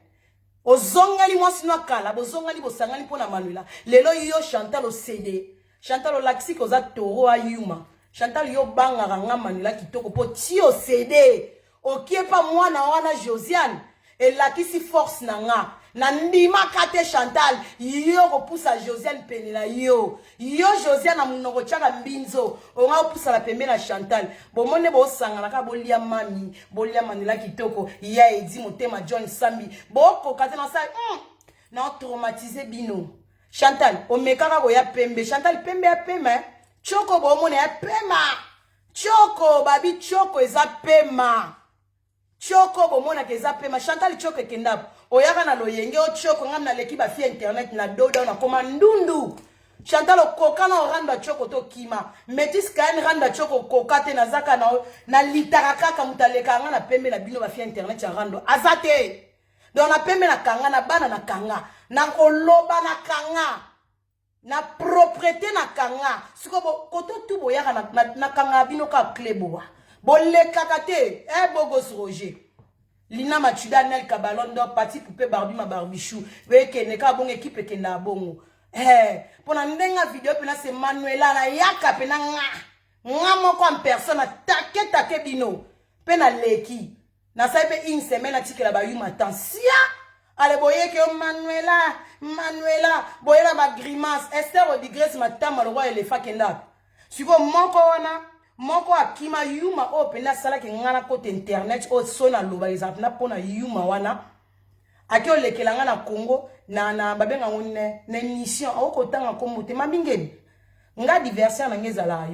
ozongeli mwasi no kala bozongeli bosangani pona Manuela lelo yo Chantal o CD Chantal o laxi koza toro ayuma Chantal yo banga nga Manuela kitoko po ti o CD okiepa mwana wana Josiane et la kisi force na nga na ndima kate Chantal yo ko poussa Josiane penela yo Josiane na munoko chaka mbinzo onga poussa la pembe na Chantal bomone bo sangana ka bolia mami bolia Manuela kitoko ya edi motema John Sambi boko kate na sa na traumatiser bino Chantal o mekaka ko ya pembe Chantal pembe ya pema choko bomone ya pema choko babi choko eza pema Choko bomona keza pema Chantal Choko kenda oyaka na loyenge o Choko ngam na leki ba fi internet na doda na koma ndundu Chantal okokana oranda Choko to kima Metis kan randa Choko kokate na zaka na litaraka ka mutaleka nga na pembe na bino ba fi internet ya rando azate donc na pembe na kanga na bana na kanga na koloba na kanga na propriété na kanga siko koto tu boyaka na kanga bino ka kleboa boleka kate bogos Roger Lina Machuda Nel Kabalon do parti poupée Barbie ma barbichou weke ne ka bon équipe kenda bongo pona ndenga vidéo pena c'est Manuela na yaka pena nga moko en personne take bino pena leki na saibe une semaine atikela ba yuma tensia ale boye ke Manuela boye la ba grimace Esther Odigresse matama le roi éléphant kenda siko moko akima yuma openda sala ke ngana kote internet o sona loba exemple na pona yuma wana akio lekelanga na Congo na babenga ngone na mission okotanga komote mabingeni nga diversaire na ngezala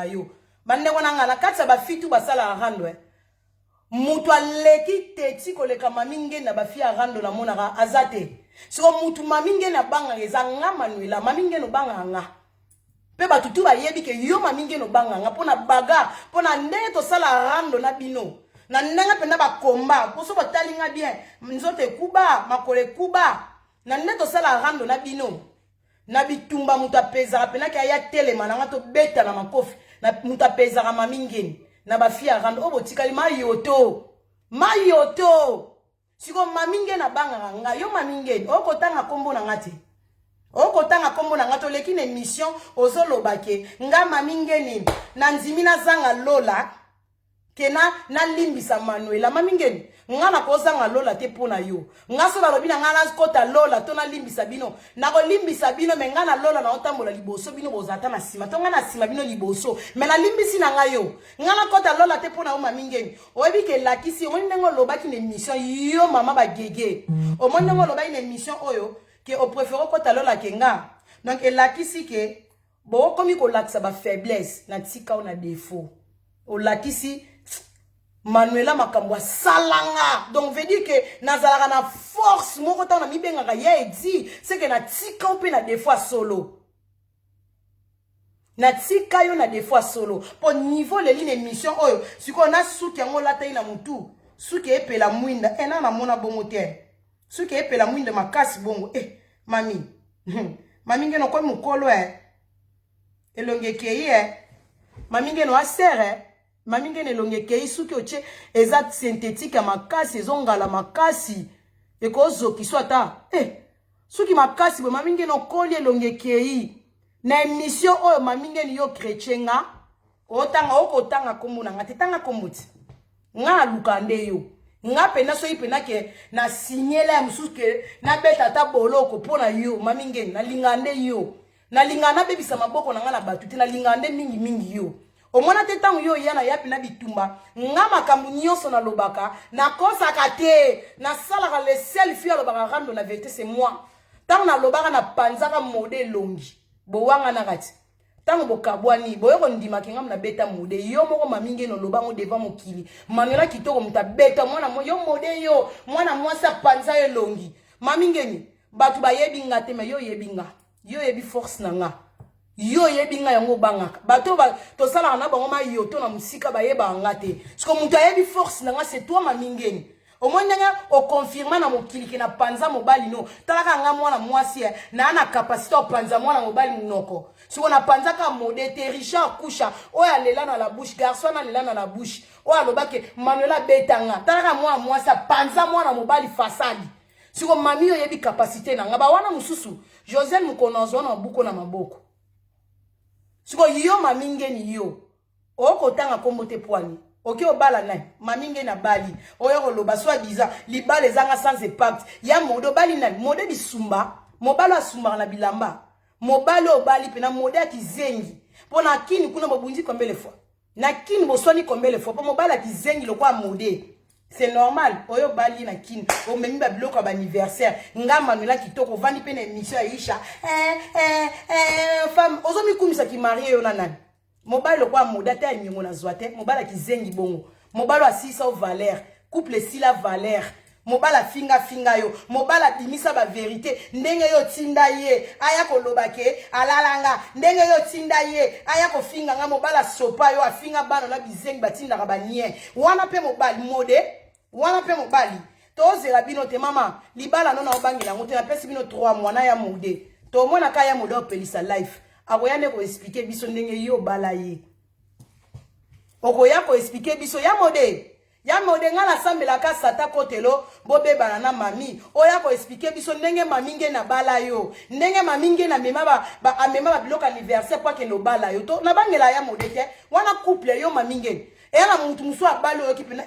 yo bande kona ngana katsa ba fitu basala randwe mutu aleki teti koleka mamingeni na ba fi rando na monaka azate siko mutu mamingeni na banga ezanga Manuela mamingeni banga nga pe batutu ba yebi ke yo mamingeni banga nga pona baga pona ndenge to sala rando na bino na ndenge penda ba komba poso batalinga bien nzote kuba makole kuba na ndenge to sala rando na bino na bitumba muta peza pena ke ya telema na ngato beta na makofi na muta peza ka mamingeni na ba fia rando obo tikali mayoto siko mamingeni na banga nga yo mamingeni okotanga kombo na ngati okotanga kombo na ngato lekine mission ozolobake nga mamingeni na nzimi na zanga lola kena na limbisa Manuela mamingeni nga na kozanga lola te pona yo nga so balobi na nga na kota lola to na limbisa bino na ko limbisa bino me nga na lola na otambola liboso bino bozata na sima to nga na sima bino liboso me na limbisi na nga yo nga na kota lola te pona yo mamingeni oyebi ke lakisi o monengo lobaki na mission yo mama bagege o monengo lobaki na mission oyo ke o préféré kota lola ke nga donc elakisi ke bo komi ko lakisa ba faiblesse na tika o na défaut o lakisi Manuela makambo salanga donc veut dire que nazalaka na force moko tana mi bengaka ya edi c'est que na tika pe na des fois solo na tika yo na des fois solo pour niveau le line émission oyo siko na suki yango latai na mutu suki epela mwinda na na mona bongo te suki epela mwinda makasi bongo mami mami ngeno ko mukolo elonge kei mami ngeno asere mami ngene longe kei suki oche exact synthétique ya makasi ezongala makasi ekozo kiswata suki makasi bo mami ngene okoli longe kei na émission oyo mami ngene yo chrétienga otanga okotanga komuna ngati tanga komuti nga lukande yo nga pena so ipena ke na signela ya musuke na beta ta boloko pona yo mami ngene na lingande yo na lingana bebisa maboko na nga na batuti na lingande mingi yo omona te tango yo yana yapi na bitumba nga makambu nyonso na lobaka na kosaka te na salaka le seul fille lobaka rando la vérité c'est moi tango na lobaka na panzaka mode longi bowanga na kati tango bokabwani boyoko ndima kenga na beta mode yo moko mamingi no lobango devant mokili Manuela kitoko muta beta mwana yo mode yo mwana mwasa panza yo longi mamingeni batu bayebi nga te me yo yebi force na nga yo yebinga yango bangaka bato to sala na bango ma yo to na musika ba yeba ngate parce que mutu yebi force na nga c'est toi mamingeni au moins nga o confirmer na mokili ke na panza mobali no talaka nga mwana mwasi na na capacité o panza mwana mobali munoko siko na panza ka modete Richard Kusha oya lela na la bouche garçon na lela na la bouche oya lobake Manuela betanga talaka mwana mwasi panza mwana mobali fasadi siko mami yo yebi capacité na nga ba wana mususu Joseph Mukononzo na buko na maboko siko yo mamingeni yo okotanga kombote poani oki obala nai mamingeni na bali oyo loba soi disant libale zanga sans impact ya modo bali nai mode bisumba mobalo asumba na bilamba mobalo obali pena mode akizengi pona kini kuna bobunzi kombele fois na kini boswani kombele fois po mobala akizengi lokwa mode c'est normal oyo bali na kini o memi ba biloko ba anniversaire nga Manuela kitoko vandi pe na émission Aisha femme ozomi kumisa ki marié yo na nani mobali lokwa modata emingo na zwate mobali kizengi bongo mobali asisa o valeur couple sila valeur mobala finga yo mobala bimisa ba vérité ndenge yo tinda ye aya koloba ke alalanga ndenge yo tinda ye aya ko finga nga mobala sopa yo afinga bana na bizengi batinda ka banien wana pe mobali mode wana pe mobali tozela bino te mama libala nona obangela ngote na pesi bino 3 mois na ya mode to mona ka ya mode opelisa life akoyane ko expliquer biso ndenge yo bala ye okoya ko expliquer biso ya mode ngala sambela ka sata kotelo bobe bana na mami oya ko expliquer biso ndenge mami nge na bala yo ndenge mami nge na mema amema ba biloko anniversaire kwa ke no bala yo to na bangela ya mode te wana couple yo mami nge ela mutu musu abali oyo kipena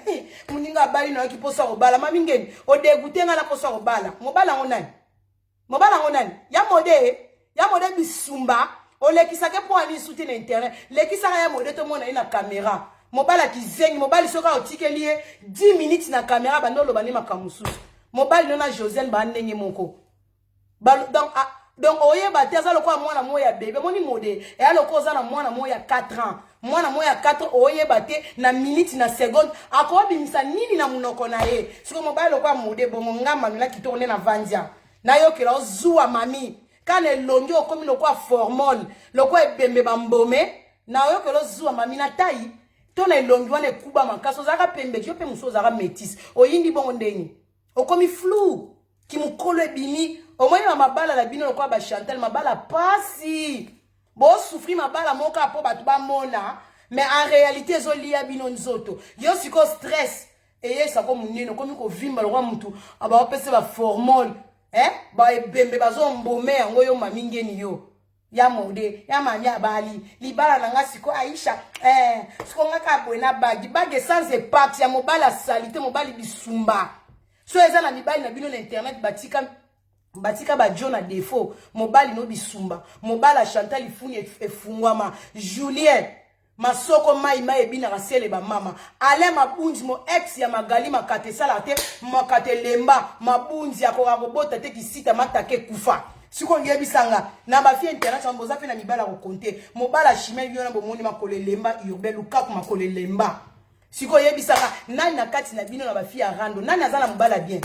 muninga abali na yoki posa obala mami nge o dégoûter ngala posa obala mobala ngonani ya mode bisumba olekisa ke po ali souti na internet lekisa ya mode to mona ina caméra mobala kizengi mobali soka otikeli 10 minutes na caméra bandolo bani makamusu mobali nona Josiane ba ndenge moko donc oye ba teza lokwa mwana moya bébé moni mode e aloko za na mwana moya 4 ans mwana moya 4 oye bate na minute na seconde akobimisa nini na munoko na ye siko mobali lokwa mode bongo ngamba na kitoko ne na vandia na yokela ozuwa mami kana longi okomi lokwa formol lokwa ebembe bambome na yokela ozuwa mami na tai to na longi wana kuba makaso zaka pembe jo pe muso zaka métis oyindi bongo ndeni okomi flou ki mukolo ebini omoyi mabala na bino lokwa ba Chantal mabala pasi bo souffrir mabala moka po batu ba mona mais en réalité zo liya bino nzoto yo siko stress eye sako muneno komi ko vimba lokwa mutu aba opese ba formol ba ebembe bazo mbome yango yo mami ngeni yo ya mode ya mami abali libala na nga siko Aisha siko nga ka bwena bagi sans epax ya mobala salite mobali bisumba so eza na mibali na bino na internet batika ba John a défaut mobali no bisumba mobala Chantal ifuni efungwama Julien masoko mai ebina rasele ba mama ale mabunzi mo ex ya magali makate sala te makate lemba mabunzi akoka kobota te kisita matake kufa siko ngebisanga na ba fie internet amboza pe na mibala ko konte mobala chimel biona bomoni makole lemba urbe lukaku makole lemba siko yebisanga nani na kati na bino na ba fie arando nani azala mobala bien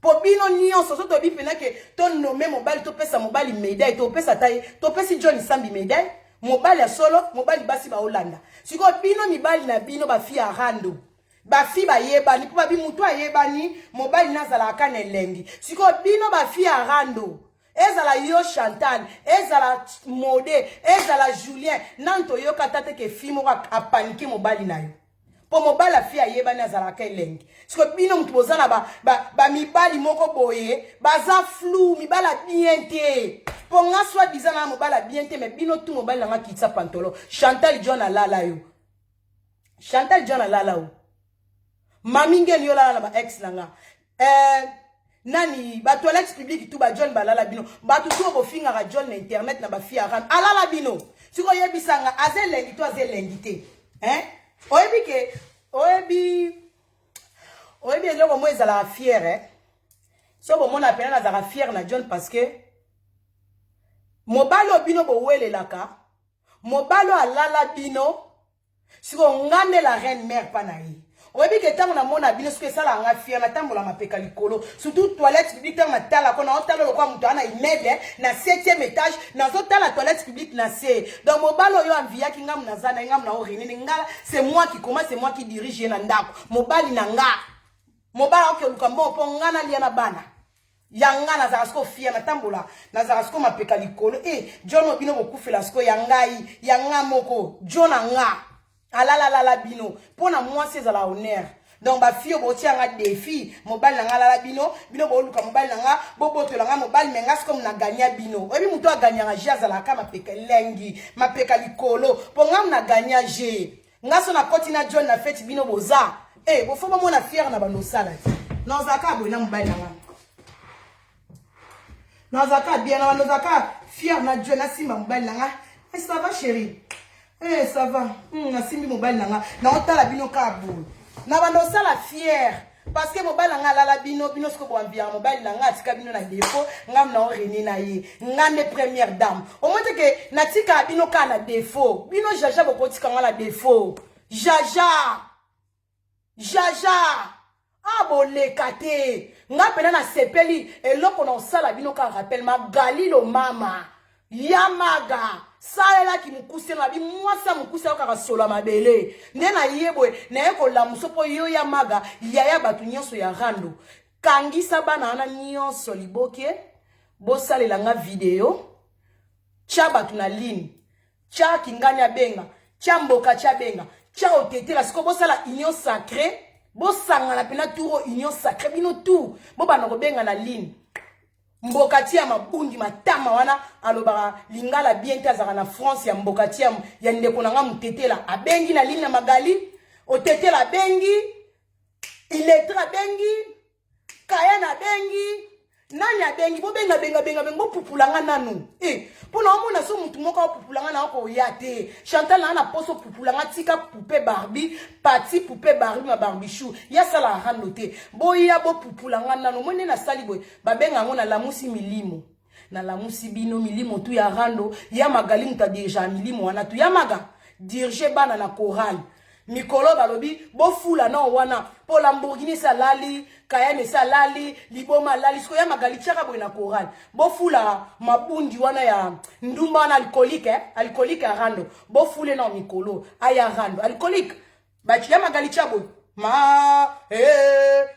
po bino nyonso so to bipena ke to nommer mobali to pesa mobali médaille to pesa taille to pesi John Sambi médaille mobali ya solo mobali basi ba Holanda siko bino mibali na bino ba fie arando ba fie ba yebani po ba bi mutu ayebani mobali nazala kana elengi siko bino ba fie arando ezala yo Chantal ezala mode ezala Julien nanto yo katate ke fimo a paniquer mobali na yo po mobali afia yebani azala ka elengi siko bino mutu bozana ba mibali moko boye baza flou mibala bien te po nga soi disant na mobala bien te mais bino tout mobali nga kitsa pantolo Chantal John alala yo Chantal John alala yo mami ngeni yo lala na ba ex nanga nani ba toilette publique tout ba John balala bino ba tout ko finga ka John na internet na ba fi aram alala bino siko yebisanga azelengi to azelengi te oyebi eloko mo ezala fière so bo mona pena na zara fière na John parce que mobalo bino bo welelaka mobalo alala bino siko ngande la reine mère panayi oyebi ke tango na mona bino siko esala nga fière na tambola mapeka likolo surtout toilette publique tango na tala kona otala lokwa mutu ana immeuble na 7e étage na zo tala toilette publique na C donc mobalo yo envia ki ngam na zana ngam na orini ngala c'est moi qui commence c'est moi qui dirige na ndako mobali na nga mobala oke lukambo po ngana liana bana yanga na zarasko fière na tambola na zarasko mapeka likolo John obino bokufela sko yangai yanga moko John nga alala bino pona moi c'est à la honneur donc ba fio bo tianga défi mobile na ngala bino bo luka mobile na nga boboto la nga mobile menga comme na gagner bino ebi muto a gagner nga jaza la ka mapeka lengi mapeka likolo po ngam na gagner je ngaso na kotina John na fête bino boza bo fo ba mona fière na bano sala non zaka bo na mobile na nga non zaka bien na zaka fière na John na simba mobile na nga ça va chérie ça va. Nasimbi mobile nanga. Na otala bino ka boule. Na bando sala fière. parce que mobile nga la bino bino sko bo environ mobile nga tika bino na défaut ngam na René na ye ngane première dame au moins que na tika bino ka na défaut bino jaja boko tika nga na défaut jaja ah bolé kate nga pena na sepeli eloko na osala bino ka rappel magali lo mama yamaga salela ki mukuse na bi mwasa mukuse ka solo mabele ndena yebwe na eko la musopo yo yamaga yaya batu nyonso ya rando kangisa bana na nyonso liboke bosalela nga video cha batu na ligne cha kinganya benga cha mboka cha benga cha otetela siko bosala union sacrée bosanga na pena tour union sacrée bino tout bo bana ko benga na ligne mbokati ya mabundi matama wana alobara lingala bien tazaka na France ya mbokati ya ndeko na nga mutetela abengi na ligne na magali otetela bengi iletra bengi kaya na bengi nani abengi bo benga bo pupulanga nanu pona omona so mutu moko pupulanga na ko yate Chantal na poso pupulanga tika poupée Barbie pati poupée Barbie ma barbichou ya sala hanote boya bo pupulanga nanu mone na sali boy babenga ngona lamusi milimo na lamusi bino milimo tu ya rando ya magali muta deja milimo wana tu ya maga dirige bana na chorale mikolo balobi bo fula na wana po Lamborghini salali Kayane salali liboma lali sko ya magali chaka boy na chorale bo fula mabundi wana ya ndumba na alcoolique ya rando bo fule na mikolo aya rando alcoolique ba ya magali chabo ma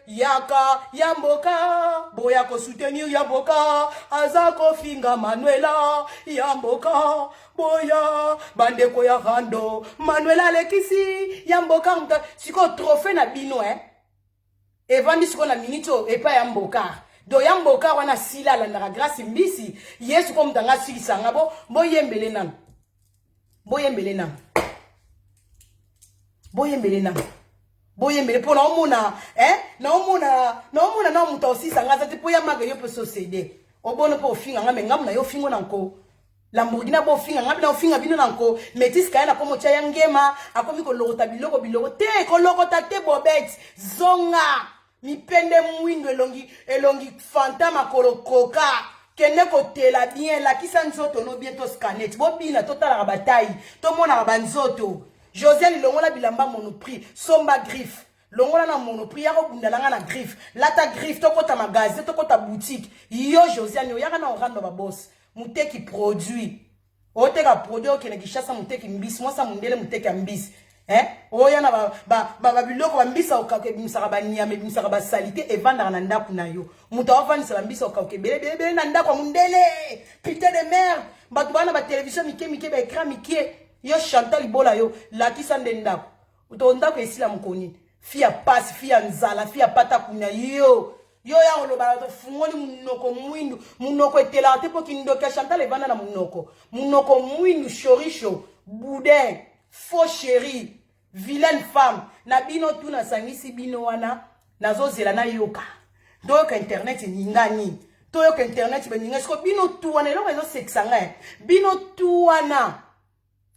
yaka yamboka boya ko soutenir yamboka azako finga Manuela yamboka boya bandeko ya rando Manuela lekisi yamboka mta siko trophée na bino evandi siko na minito epa yamboka do yamboka wana sila la na grâce mbisi yesu ko mtanga sikisanga boyembele nan boyembele po na omona na omona na muta osisa ngaza te po ya maga yo pe société obono po finga ngame ngamu na yo fingo nanko Lamborghini bo finga ngabi na ofinga bino nanko metis kaya na komo cha yangema akomi ko lokota biloko te ko lokota te bobet zonga mipende mwindo elongi fantama kolokoka kende ko tela bien la kisa nzoto no bientôt scanet bobina totala bataille to mona banzoto Josiane longola bilamba monoprix somba griffe longola na monoprix yako bundalanga na griffe lata griffe to kota magasin to kota boutique yo Josiane yaka na orando ba boss muteki produit oteka produit okene kishasa muteki mbisi mwasa mundele muteki mbisi oya na ba biloko ba mbisa okake bimisaka ba nyame bimisaka ba salite evanda na ndaku na yo muta wafani sala mbisa okake bele na ndaku mundele putain de merde batu bana ba télévision mike ba écran mike yo Chantal bola yo la kisande ndako utonda ko esila mukoni fia passe fia nzala fia pata kunya yo ya oloba to fungoni munoko etela te po kindoka Chantal evanda na munoko mwindu choricho boudin faux chéri vilaine femme na bino tu na sangisi bino wana nazozela na yoka doyoka internet ningani toyoka internet beninga sko bino tu wana eloko ezo sexanga bino tu wana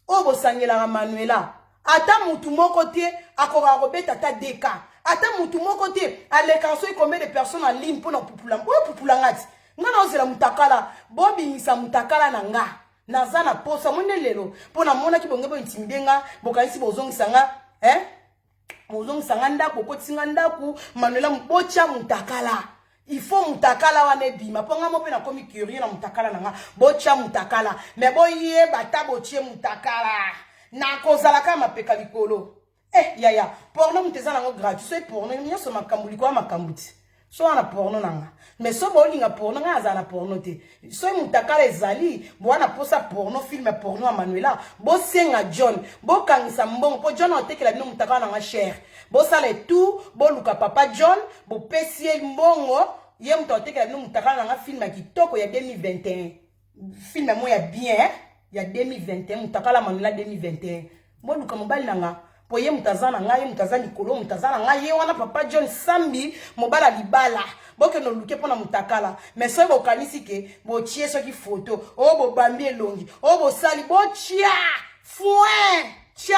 obo sangela Manuela ata mutu moko te akoka kobeta ta deka ata mutu moko te alekanso combien de personnes en ligne pour na pupula ngati ngana ozela mutakala bobimisa mutakala na nga nazana posa mone lelo pona mona ki bonge bo intimidenga bokanisi bozongisanga bozongisanga ndako kotinga ndako Manuela mbocha mutakala il faut mutakala wane bima ponga mo pe na komi curieux na mutakala nanga bocha mutakala mais boye bata bochie mutakala na kozala kama peka likolo yaya porno mutezana ngo gratuit so porno nyoso makambuli kwa makambuti so ana porno nanga mais so bolinga porno nga azana porno te so mutakala ezali bwana posa porno film porno a Manuela bo senga John bo kangisa mbongo po John otekela bino mutakala nanga cher bo sala tout bo luka papa John bo pesie mbongo ye muto otekela bino mutakala nanga film kitoko ya 2021 film mo ya bien ya 2021 mutakala Manuela 2021 bo luka mobali nanga po ye mutazana ngai mutazani kolo mutazana ngai ye wana papa John Sambi mobala libala boke no luke pona mutakala mais so bo kanisi ke bo tie so ki photo o bo bambi elongi o bo sali bo chia foin chia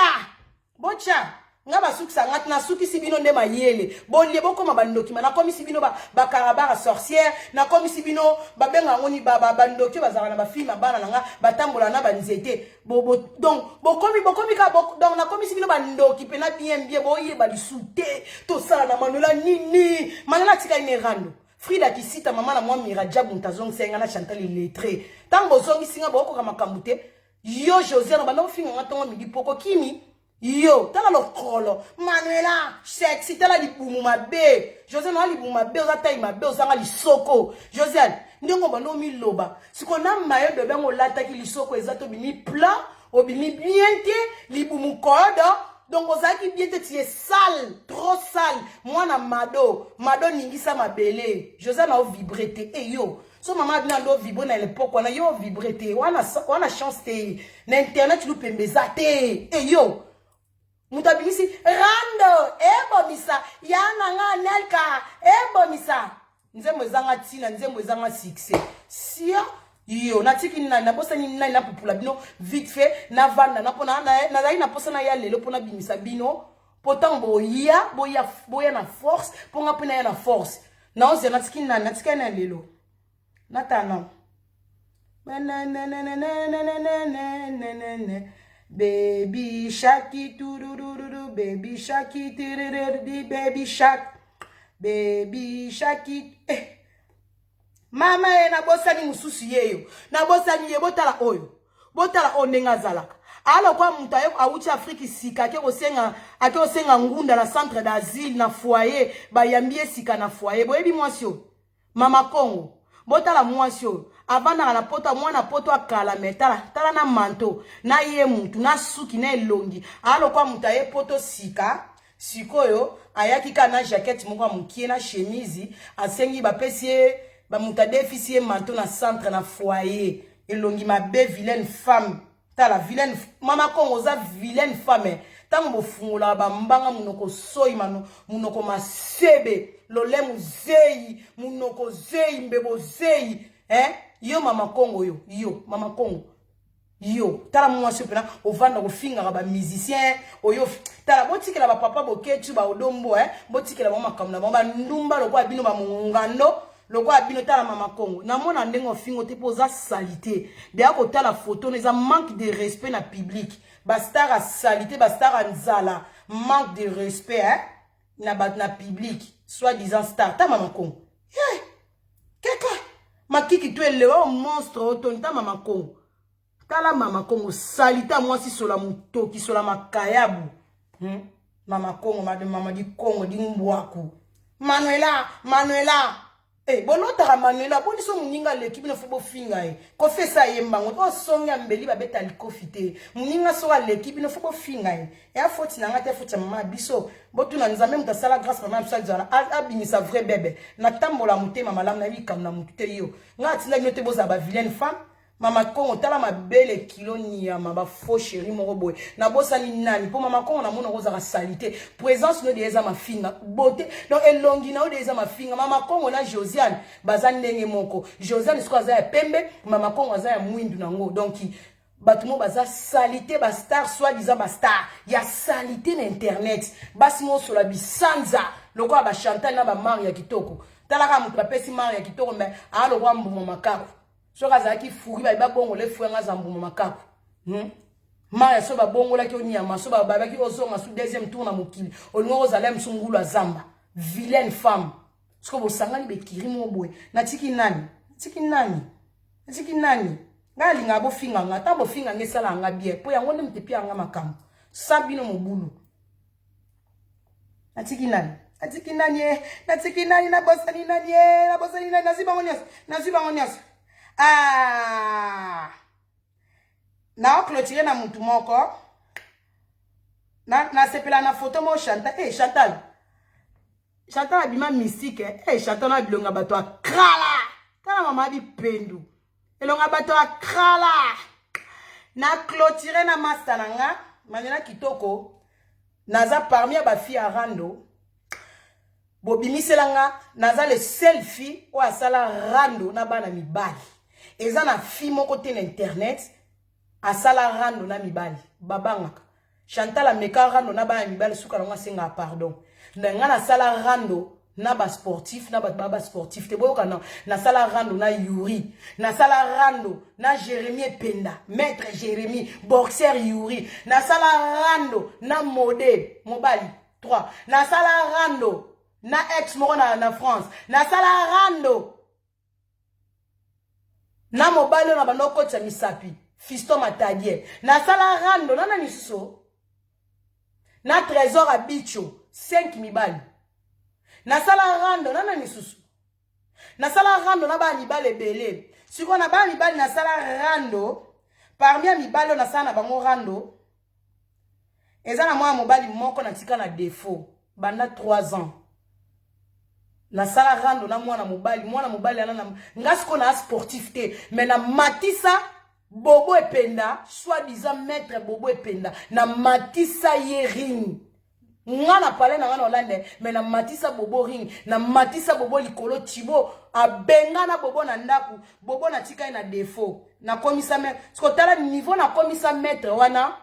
bo chia nga basukisa ngati na suki sibino nde mayele bolie bokoma bandoki na komi sibino ba karabara sorcière na komi sibino babenga ngoni bandoki bazala na bafilm bana nga batambola na banzete donc bokomi ka donc na komi sibino bandoki pena bien boye balisute to sala na Manuela nini Manuela tika ine rando Frida kisita mama na mwa Mirajab Muntazong senga na Chantal illettré tango zongi singa boko kama kamute yo Josiane bana finga ngatongo midi poko kimi yo tala lokolo Manuela sexy tala libumu mabe Josiane ali libumu mabe ozata mabe ozanga lisoko Josiane ndongo bano miloba sikona mayo de bengo lataki lisoko ezato bimi plat obimi bien te libumu kodo donc ozaki bien te tu es sale trop sale moi na mado ningisa mabele Josiane a vibré et yo so maman bien do vibrer na l'époque on a yo vibré wana chance te na internet tu pembeza te et yo mutabimisi rando ebomisa yana nga nelka ebomisa nzembo ezanga tina nzembo ezanga succès sia yo natiki na bosa ni na popula bino vite fait na vanda na pona na zai na posa na ya lelo pona bimisa bino potan boya na force ponga pona ya na force na oze natiki na lelo natana baby shaki turururu baby shaki turururu baby shaki mama na bosani mususu yeyo na bosani ye botala ondenga zalaka alo kwa mutayo awuchi Afrique sika ake osenga ngunda na centre d'asile na foyer bayambie sika na foyer boyebi mwasio mama Congo botala mwasio avana na poto mwana poto akala metala tala na manto na ye mutu na suki na elongi alo kwa mutaye poto sika sikoyo ayaki kana jaquette moko mukie na chemise asengi bapesi ba muta déficient manteau na centre na foyer elongi mabe vilaine femme tala vilaine mama Congo za vilaine femme tango bofungula ba mbanga munoko soyi munoko masebe lolemu zeyi munoko zeyi mbebo zeyi yo mama Congo yo mama Congo yo tala mwasi pena ovanda kofinga ba musicien oyo tala botikela ba papa boketu ba odombo botikela ba makamna ba ndumba lokwa bino ba mungando loko abino tala mama Congo na mona ndengo fingo te poza salité de akota la photo neza manque de respect na public bastar a salité bastar a nzala manque de respect na public soit disant star ta mama Congo keka makiki tu elewa monstre otonta mama Congo tala mama Congo salité moi si sola mutoki sola makayabu mama Congo mama di Congo di mbwaku Manuela bonotara Manuela boniso muninga l'équipe ne faut pas finga ko fait ça yembango o songa mbeli babeta likofite muninga so à l'équipe ne faut pas finga et a faute na ngate faute mama biso botuna nzambe mutasala grâce mama msala abimisa vrai bébé na tambola mutema malamu na bikam na mutute yo ngati na binote boza ba vilaine femme mama Congo tala ma belle kilo nyama ba faux chéri moko boy na bosa ni nani po mama Congo na mona roza ka salité présence no déjà ma finga beauté donc elongi na o déjà ma finga mama Congo na Josiane bazani ndenge moko Josiane siko za ya pembe mama Congo za ya mwindu nango donc batumo baza salité ba star soit disant ba star ya salité na internet basi mo sur la bisanza lokwa ba Chantal na ba Maria kitoko tala ka mutu pesi Maria kitoko mais a lo kwa mbumo makako soka zaki furi ba bongo le fuanga za mbumo makako Maria so ba bongo la ki onyama so ba babaki ozonga su deuxième tour na mokili olingo ozala msungulu azamba vilaine femme siko bosangani be kirimo boy na tiki nani ngali ngabo finga ngata bo finga ngesala nga bien po yango ndemte pia nga makam sabino mobulu na tiki nani na bosani nani naziba ngonyas na clôturer na mutu moko na sepela na photo mo Chantal Chantal abima mystique Chantal na bilonga bato akala tala mama bi pendu elonga bato akala na clôturer na master nanga manela kitoko naza parmi ba fille a rando bobimiselanga naza le selfie o asala rando na bana mibali eza na fille moko te na internet asala rando na mibali babangaka Chantal ameka rando na ba mibale suka na senga pardon. Nga na sala rando na ba sportif na ba sportif te boyoka na sala rando na Yuri na sala rando na Jérémy Penda maître Jérémy boxeur Yuri na sala rando na Modé mobali 3 na sala rando na ex moko na France na sala rando na mobali na banoko tsa misapi Fiston Matadier na sala rando na niso na trésor abicho 5 mibali na sala rando nana misusu na sala rando na ba mibale belé siko na ba mibale na sala rando parmi mibale na sala na bango rando eza na mwa mobali moko na tika na défaut banda 3 ans na sala rando na mwana mobali ana ngasiko na sportif te mais na matisa Bobo Ependa soi-disant maître Bobo Ependa na matisa yering ngana pale na ngana Hollande mais na matisa bobo ring na matisa bobo likolo tibo abenga na bobo na ndaku bobo na tika na défaut na komisa maître sko tala niveau na komisa maître wana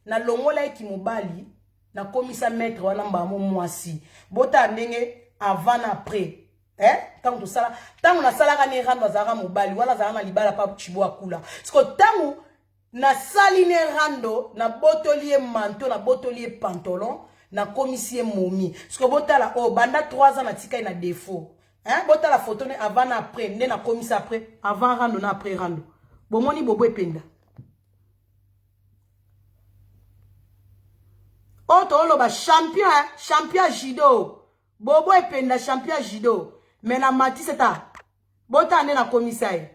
na longola eki mobali na komisa maître wana mbamo mwasi bota ndenge avant na après tangu na sala kana rando zara mobali wala zara na libala pa chibo akula sko tangu na saline rando na botolier manteau na botolier pantalon na commissie momi parce que botala oh banda 3 ans na tika na défaut botala photo ne avant na après ne na commissie après avant rando na après rando bomoni Bobo Ependa auto lo ba champion judo Bobo Ependa champion judo mais na matisse ta botane na commissaire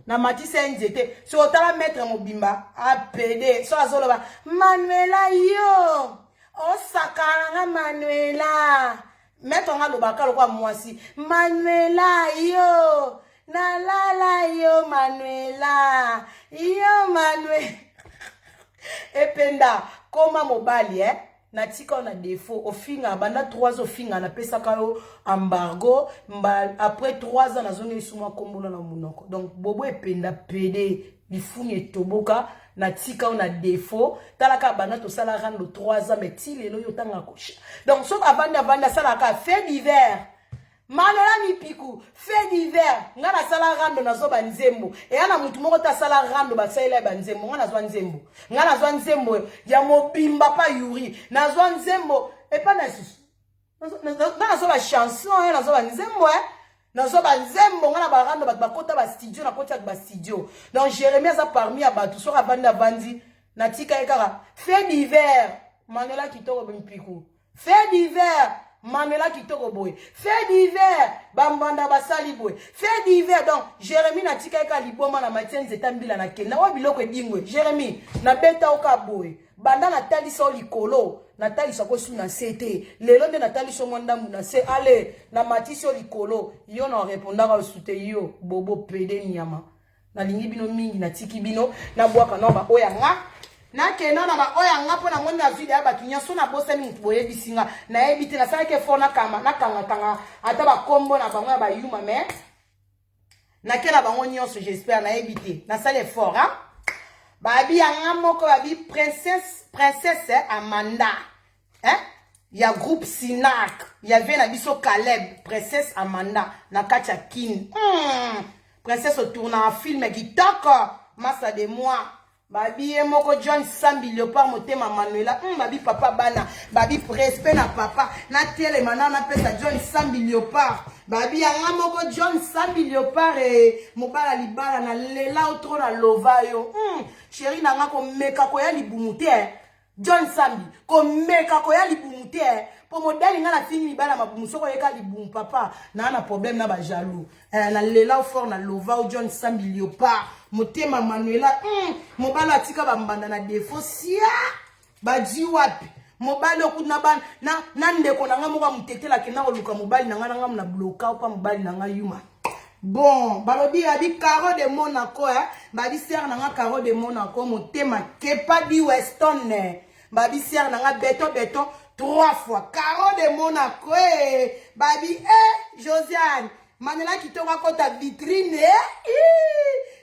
na matisse nzete so otala maître mobimba apede so azoloba Manuela yo o sakana Manuela maître nga lobaka lokwa mwasi Manuela yo na lala yo Manuela Ependa koma mobali na tika na défaut au finga banda 3 au finga na pesa kayo embargo après 3 ans na zone isuma kombola na munoko donc Bobo Ependa PD lifunye toboka na tika na défaut talaka banda to sala rando 3 ans mais ti lelo yo tanga kocha donc so avanda sala ka fait d'hiver Manola mi piku fait d'hiver ngana sala rando na zo banzembo e ana mutu moko ta sala rando ba saila banzembo ngana zo nzembo ngana zo nzembo ya mobimba pa Yuri na zo nzembo e pa na susu na zo ba chanson na zo banzembo na zo banzembo ngana ba rando ba kota ba studio na kota ba studio donc Jérémy a parmi abatu so avanda vandi na tika ekara fait d'hiver Manola kitoko mi piku fait d'hiver Manuela kitoko boy fait d'hiver bambanda basali boy fait d'hiver donc Jérémy na tika ka liboma na matien zetambila na kenda wa biloko edingwe Jérémy na beta oka boy banda na talisa likolo na talisa ko suna CT lelo nde na talisa mwanda muna se ale na matisi likolo yo na répondaka osute yo Bobo PD nyama na lingi bino mingi na tiki bino na bwaka na ba oya nga na kena na ba oya nga pona moni na video ya batu nyaso na bosa ni boye bisinga na ebite na sala ke fona kama na kanga ata ba kombo na bango ba yuma me na kena bango nyonso j'espère na ebite na sala fort babi anga moko babi princesse Amanda ya groupe Sinak ya vient na biso Caleb princesse Amanda na kacha kin princesse tourne en film kitoko massa de moi babi moko John Sambi Leopard motema Manuela babi papa bana babi respect na papa na tele manana pesa John Sambi Leopard babi anga moko John Sambi Leopard mobala libala na lela otro na lovayo chéri na nga ko meka ko ya libumute John Sambi ko meka ko ya libumute po modeli nga na fini libala mabumu soko yeka libumu papa na problème na ba jaloux na lela fort na lovayo John Sambi Leopard motema Manuela mobala tika bambanda na défaut sia baji wapi mobali okuna ban na ndeko na nga moko mutetela kena oluka mobali na nga na bloka pa mobali na nga yuma bon balobi abi Caro de Monaco babi ser na nga Caro de Monaco motema kepa di Weston babi ser na nga beton 3 fois Caro de Monaco babi Josiane Manuela kitoko kota vitrine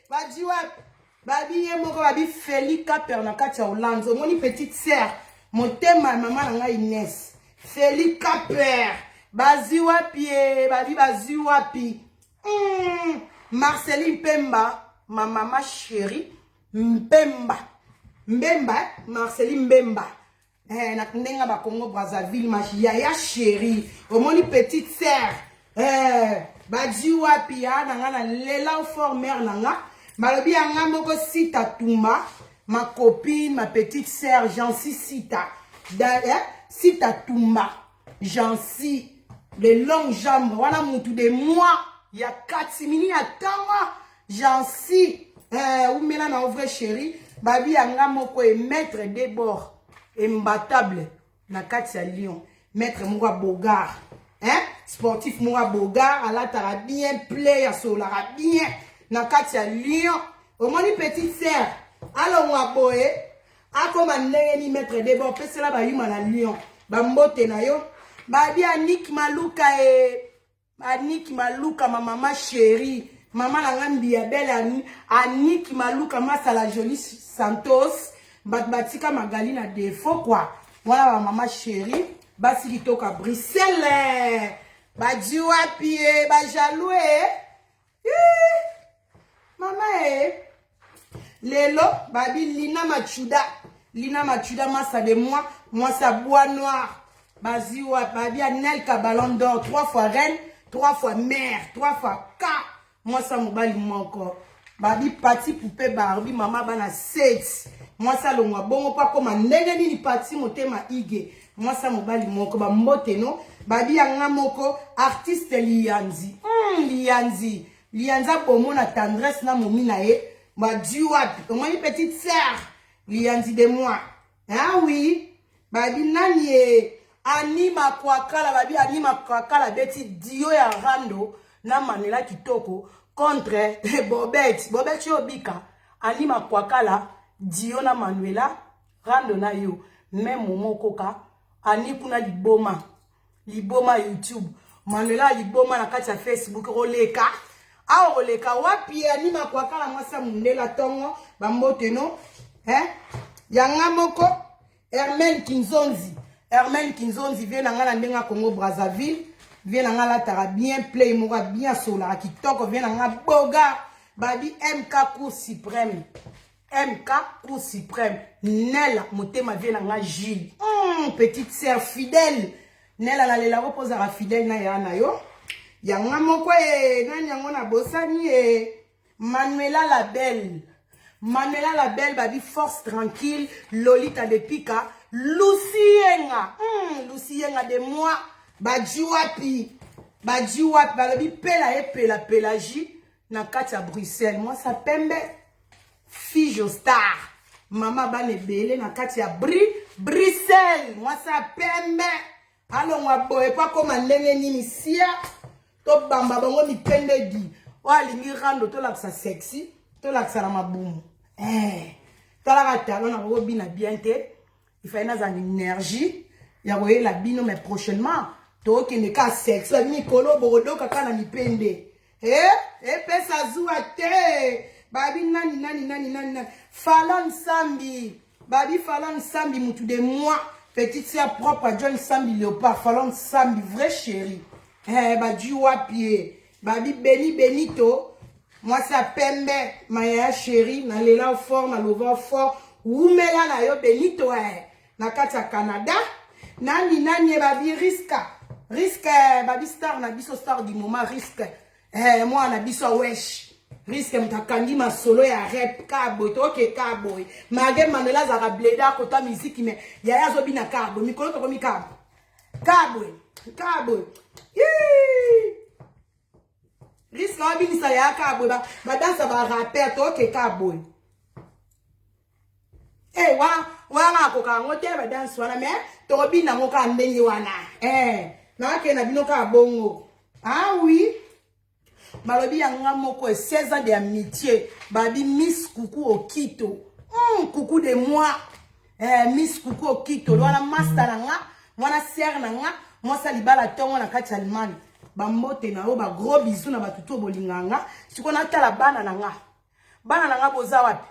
baji wapi babi ye moko babi Feli Kaper na kati ya Hollande moni petite sœur motema maman na Inès Feli Kaper bazi wapi babi bazi wapi Marceline Pemba ma maman chérie Mbemba Marceline Mbemba na ndenga ba Congo Brazzaville ma yaya chérie omoni petite sœur bazi wapi na ngana lela fort mère nanga malobi anga moko Sita Tumba ma copine ma petite sœur Jancy Sita Sita Tumba Jancy les longues jambes wana mutu de moi ya 4 minutes ya tanga Jancy ou mela na vrai chérie babi anga moko e maître des bords imbattable na kati ya Lyon maître Moura Bogard sportif Moura Bogard ala tara bien play ya solara bien na kati ya Lyon omoni petite sœur alo mwa boye akoma ndenge ni maître des bords pesela ba yuma na Lyon ba mbote na yo babi Anik Maluka Anik Maluka ma maman chérie maman la ngambi ya belle Anik Maluka masala jolie Santos batika magali na défaut quoi voilà ma maman chérie basi kitoka Bruxelles badi wapi ba jaloux maman lelo babi Lina Machuda massa de moi ça bois noir bazi wapi babi Anelka Ballon d'Or 3 fois reine 3 fois mère 3 fois K moi ça mobali moko babi Pati Poupée Barbie maman bana 7 moi ça le moi bongo pas comme ndenge ni Pati motema ige moi ça mobali moko ba mbote no babi anga moko artiste Lianzi Lianza bomo na tendresse na momi na ye ba di wapi moi petite sœur Lianzi de moi ah oui babi nani Anima Kwakala babi Anima Kwakala beti dio ya rando na manela kitoko contre Bobette Obika Anima Kwakala dio na Manuela rando na yo même mokoka ani kuna liboma YouTube Manuela liboma na kati ya Facebook roleka wapi Anima Kwakala mwasa mundela tongo bambote no yanga moko Hermel Kinzonzi vient na ngala ndenga Congo Brazzaville vient na ngala tara bien play mora bien sola kitoko vient na ngala boga babi MK Cour Suprême Nella motema vient na ngala Gilles petite sœur fidèle Nella la lela repose à fidèle na yana yo yanga moko nani yango na bosani Manuela la belle babi force tranquille Lolita de Pika Lucienga de moi badi wapi balobi pela Pélagie na kati ya Bruxelles moi ça pembe Fijo Star mama bane belé na kati ya Bruxelles moi ça pembe alo mwa boye pas comme ndenge nini sia to bamba bango mi pende di walingi rando to la sa sexy to la sa mabumu tala ka talon na robi na bien te il faut une énergie ya voyer la bino mais prochainement to ke ne ka sexe la mi kolo bodo kaka na mipende pesa zuwa te babi nani Fallon Sambi babi Fallon Sambi mutu de moi petite sœur propre à John Sambi Léopard Fallon Sambi vrai chéri badi wapi babi Benito moi ça pembe maya chéri na lela fort na lova fort umela na yo Benito na kati ya Canada nani babi risque babi star na biso star du moment risque moi na biso wesh risque mtakangi masolo ya rap kabo toke kabo mage Manuela zaka bleda kota musique mais yaya zo bina kabo mikolo to komi kabo risque abini sa ya kabo ba dansa ba rapper toke kabo wana koka ngote ba dance wana mais to bina ngoka ndenge wana na ke na bino ka bongo ah oui malobi yanga moko 16 ans d'amitié babi Miss Coucou Okito coucou de moi Miss Coucou Okito wana master nanga wana sœur nanga moi salibala tongo na kati Allemagne ba mbote na o ba gros bisous na batuto bolinganga siko na tala bana nanga boza wapi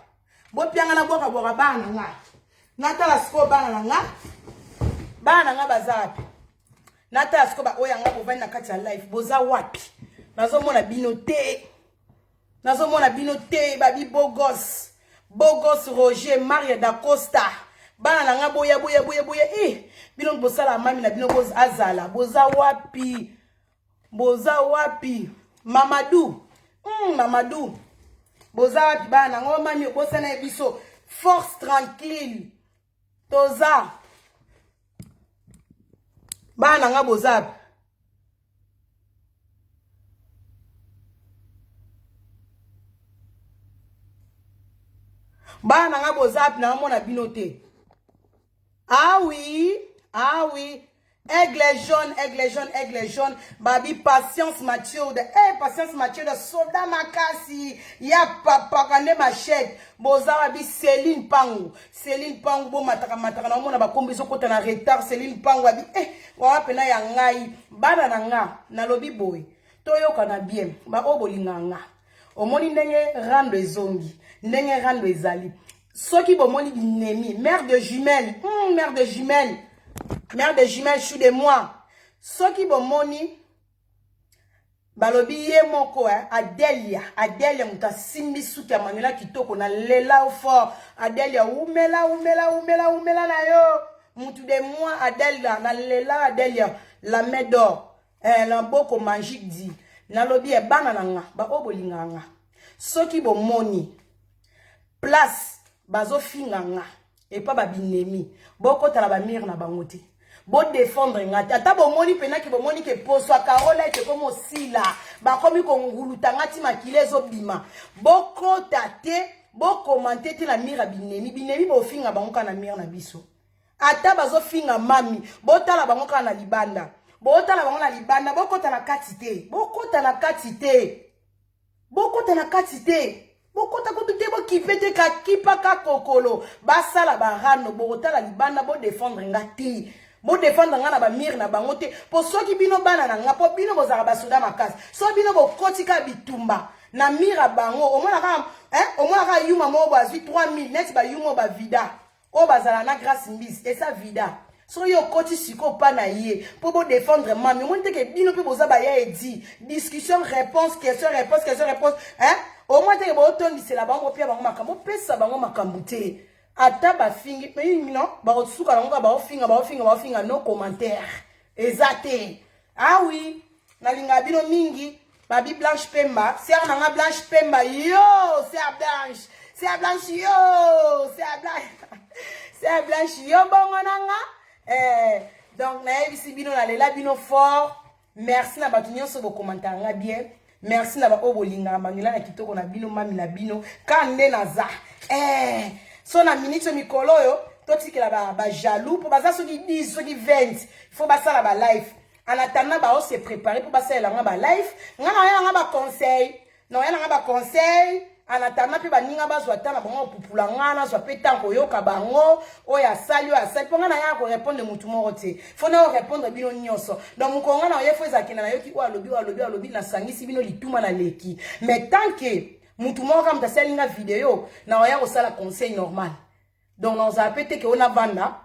Bo pianga na boka boka bana nga. Nata la sko bana nga. Bana nga bazapi. Nata la sko ba oya nga bovani na kati ya life. Boza wapi. Nazo mona bino te. Nazo mona bino te babi Bogos. Bogos Roger Maria da Costa. Bana nga boya. Bino bosala mami na bino boza azala. Boza wapi. Boza wapi. Mamadou. Mamadou. Boza wapi bana nga mami bosa na biso. Force tranquille. Toza. Bana nga boza wapi. Bana nga boza wapi na mona bino te. Ah oui. Aigle jaune. Babi patience Mathilde. Patience Mathilde. Soldat Makasi. Ya papa kande machette. Boza babi Céline Pango. Céline Pango bo mataka na mona ba kombiso kota na retard. Céline Pango babi wa pena ya ngai. Bana na nga na lobi boy. Toyoka na bien. Ba obolinga nga. Omoni ndenge rando ezongi. Ndenge rando ezali. Soki bomoni binemi, mère de jumelles, mère de jumelles, chou de moi. Soki bomoni, balobi ye moko, Adelia muta simbi suki ya manila kitoko na lela au fort. Adelia, umela na yo. Mutu de moi, Adelia, na lela Adelia, la main d'or, l'amboko magique dit. Na lobi e banana nga, ba obolinga nga. Soki bomoni, place, bazo finganga et pas babinemi boko tala ba mire na bangote bo défendre ngati ata bo moni pena ki bo moni ke poso Carola ke comme sila ba komi ko nguluta ngati makile zo bima boko tate bo commenter te na mire binemi bo finga bangoka na mire na biso ata bazo finga mami bo tala bangoka na libanda bo tala bangoka na libanda boko tala katite Bokota kotute bo kipete ka kipaka kokolo basala barano bokota libanda bo défendre ngati bo défendre nga na ba mire na bango te po soki bino bana na nga po bino bozaka basoda makasi so bino bokotika bitumba na mire bango omona ka yuma mo bazwi 3000 net ba yuma ba vida o bazala na grâce mbisi et ça vida so yo koti siko pa na ye po bo défendre mami mo nteke bino pe boza ba ya edi discussion réponse question réponse au moins te bo tondi c'est la bango pia bango makambo pesa bango makambo te ata ba fingi mais non ba otsuka bango ba finga no commentaire exacté ah oui na linga bino mingi babi Blanche Pemba c'est nga Blanche Pemba yo c'est Blanche yo bongo nanga donc na ebisi bino na lela bino fort merci na batu nyonso bo commentaire nga bien. Merci na ba obolinga mangila na kitoko na bino mami na bino kande na za so na minute mikolo yo totikela ba jaloux pour baza soki 10 soki 20 il faut basala ba live en attendant ba on se préparer pour basala nga ba live nga ba conseil en attendant pe ba ninga bazwa tana bango pupula ngana zwa pe tanko yoka bango oya sali po ngana ya ko répondre mutu moko te faut na répondre bino nyonso donc mukonga na yefo ezakina na yoki alobi na sangisi bino lituma na leki mais tant que mutu moko kam ta salinga vidéo na oya ko sala conseil normal donc on a pété que on a vanda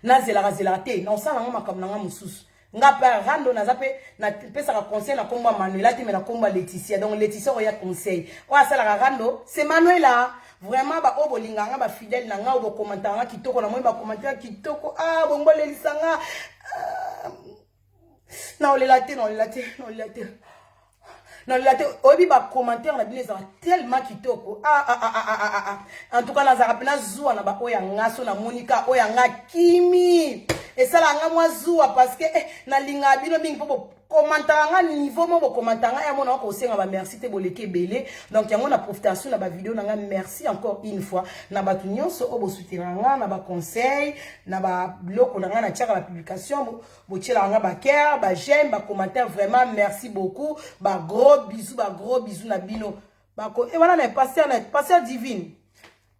na zela te na sala ngoma kam na mususu nga pa rando na zape na pesa ka conseil na komba Manuela te me na komba Laetitia donc Laetitia oya conseil o asala ka rando c'est Manuela vraiment ba obolinga nga ba fidèle na nga obo commentaire nga kitoko na moi ba commentaire kitoko bongo lelisanga na olela te obi ba commentaire na bineza tellement kitoko en tout cas na zara pena zuwa na ba oya ngaso na Monica oya nga kimi et ça la nga moi zuwa parce que na linga bino mingi po commentaire nga niveau mo bo commentaire nga ya mona ko senga ba merci te boleke belé donc yango na profitation na ba vidéo na nga merci encore une fois na ba nyonso obo soutenir nga na ba conseil na ba bloko na nga na tchaka la publication bo tchela nga ba cœur ba j'aime ba commentaire vraiment merci beaucoup ba gros bisous na bino ba ko et voilà na pasteur divine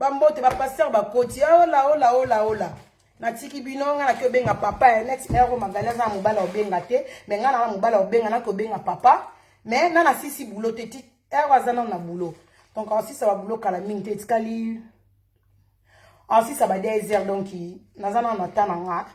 ba mbote ba pasteur ba koti ola na tiki bino nga na ke benga papa next ero magalaza mobala obenga te mais nga na mobala obenga na ko benga papa mais na sisi boulot te ero azana na boulot Donc aussi ça va boulot kala mingi etikali aussi ça va désert donc nazana na tananga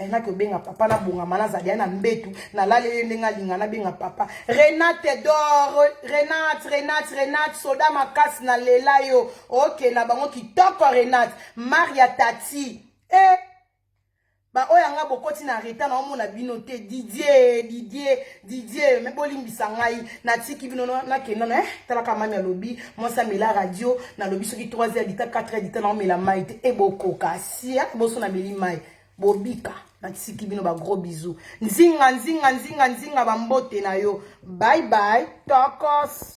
na ko benga papa na bonga mana zalia na mbetu na lale ndenga linga na benga papa Renate dor Renate soda makasi na lela yo OK na bango kitoko Renate Maria Tati ba oya nga bokoti na reta na omona bino te Didier me bolimbisa ngai na tiki bino na kenda na talaka mami alobi monsa mela radio na lobi soki 3h dita 4h dita na omela mai te bokoka si boso na meli mai bobika na tiki bino ba gros bisous nzinga ba mbote na yo bye bye tokos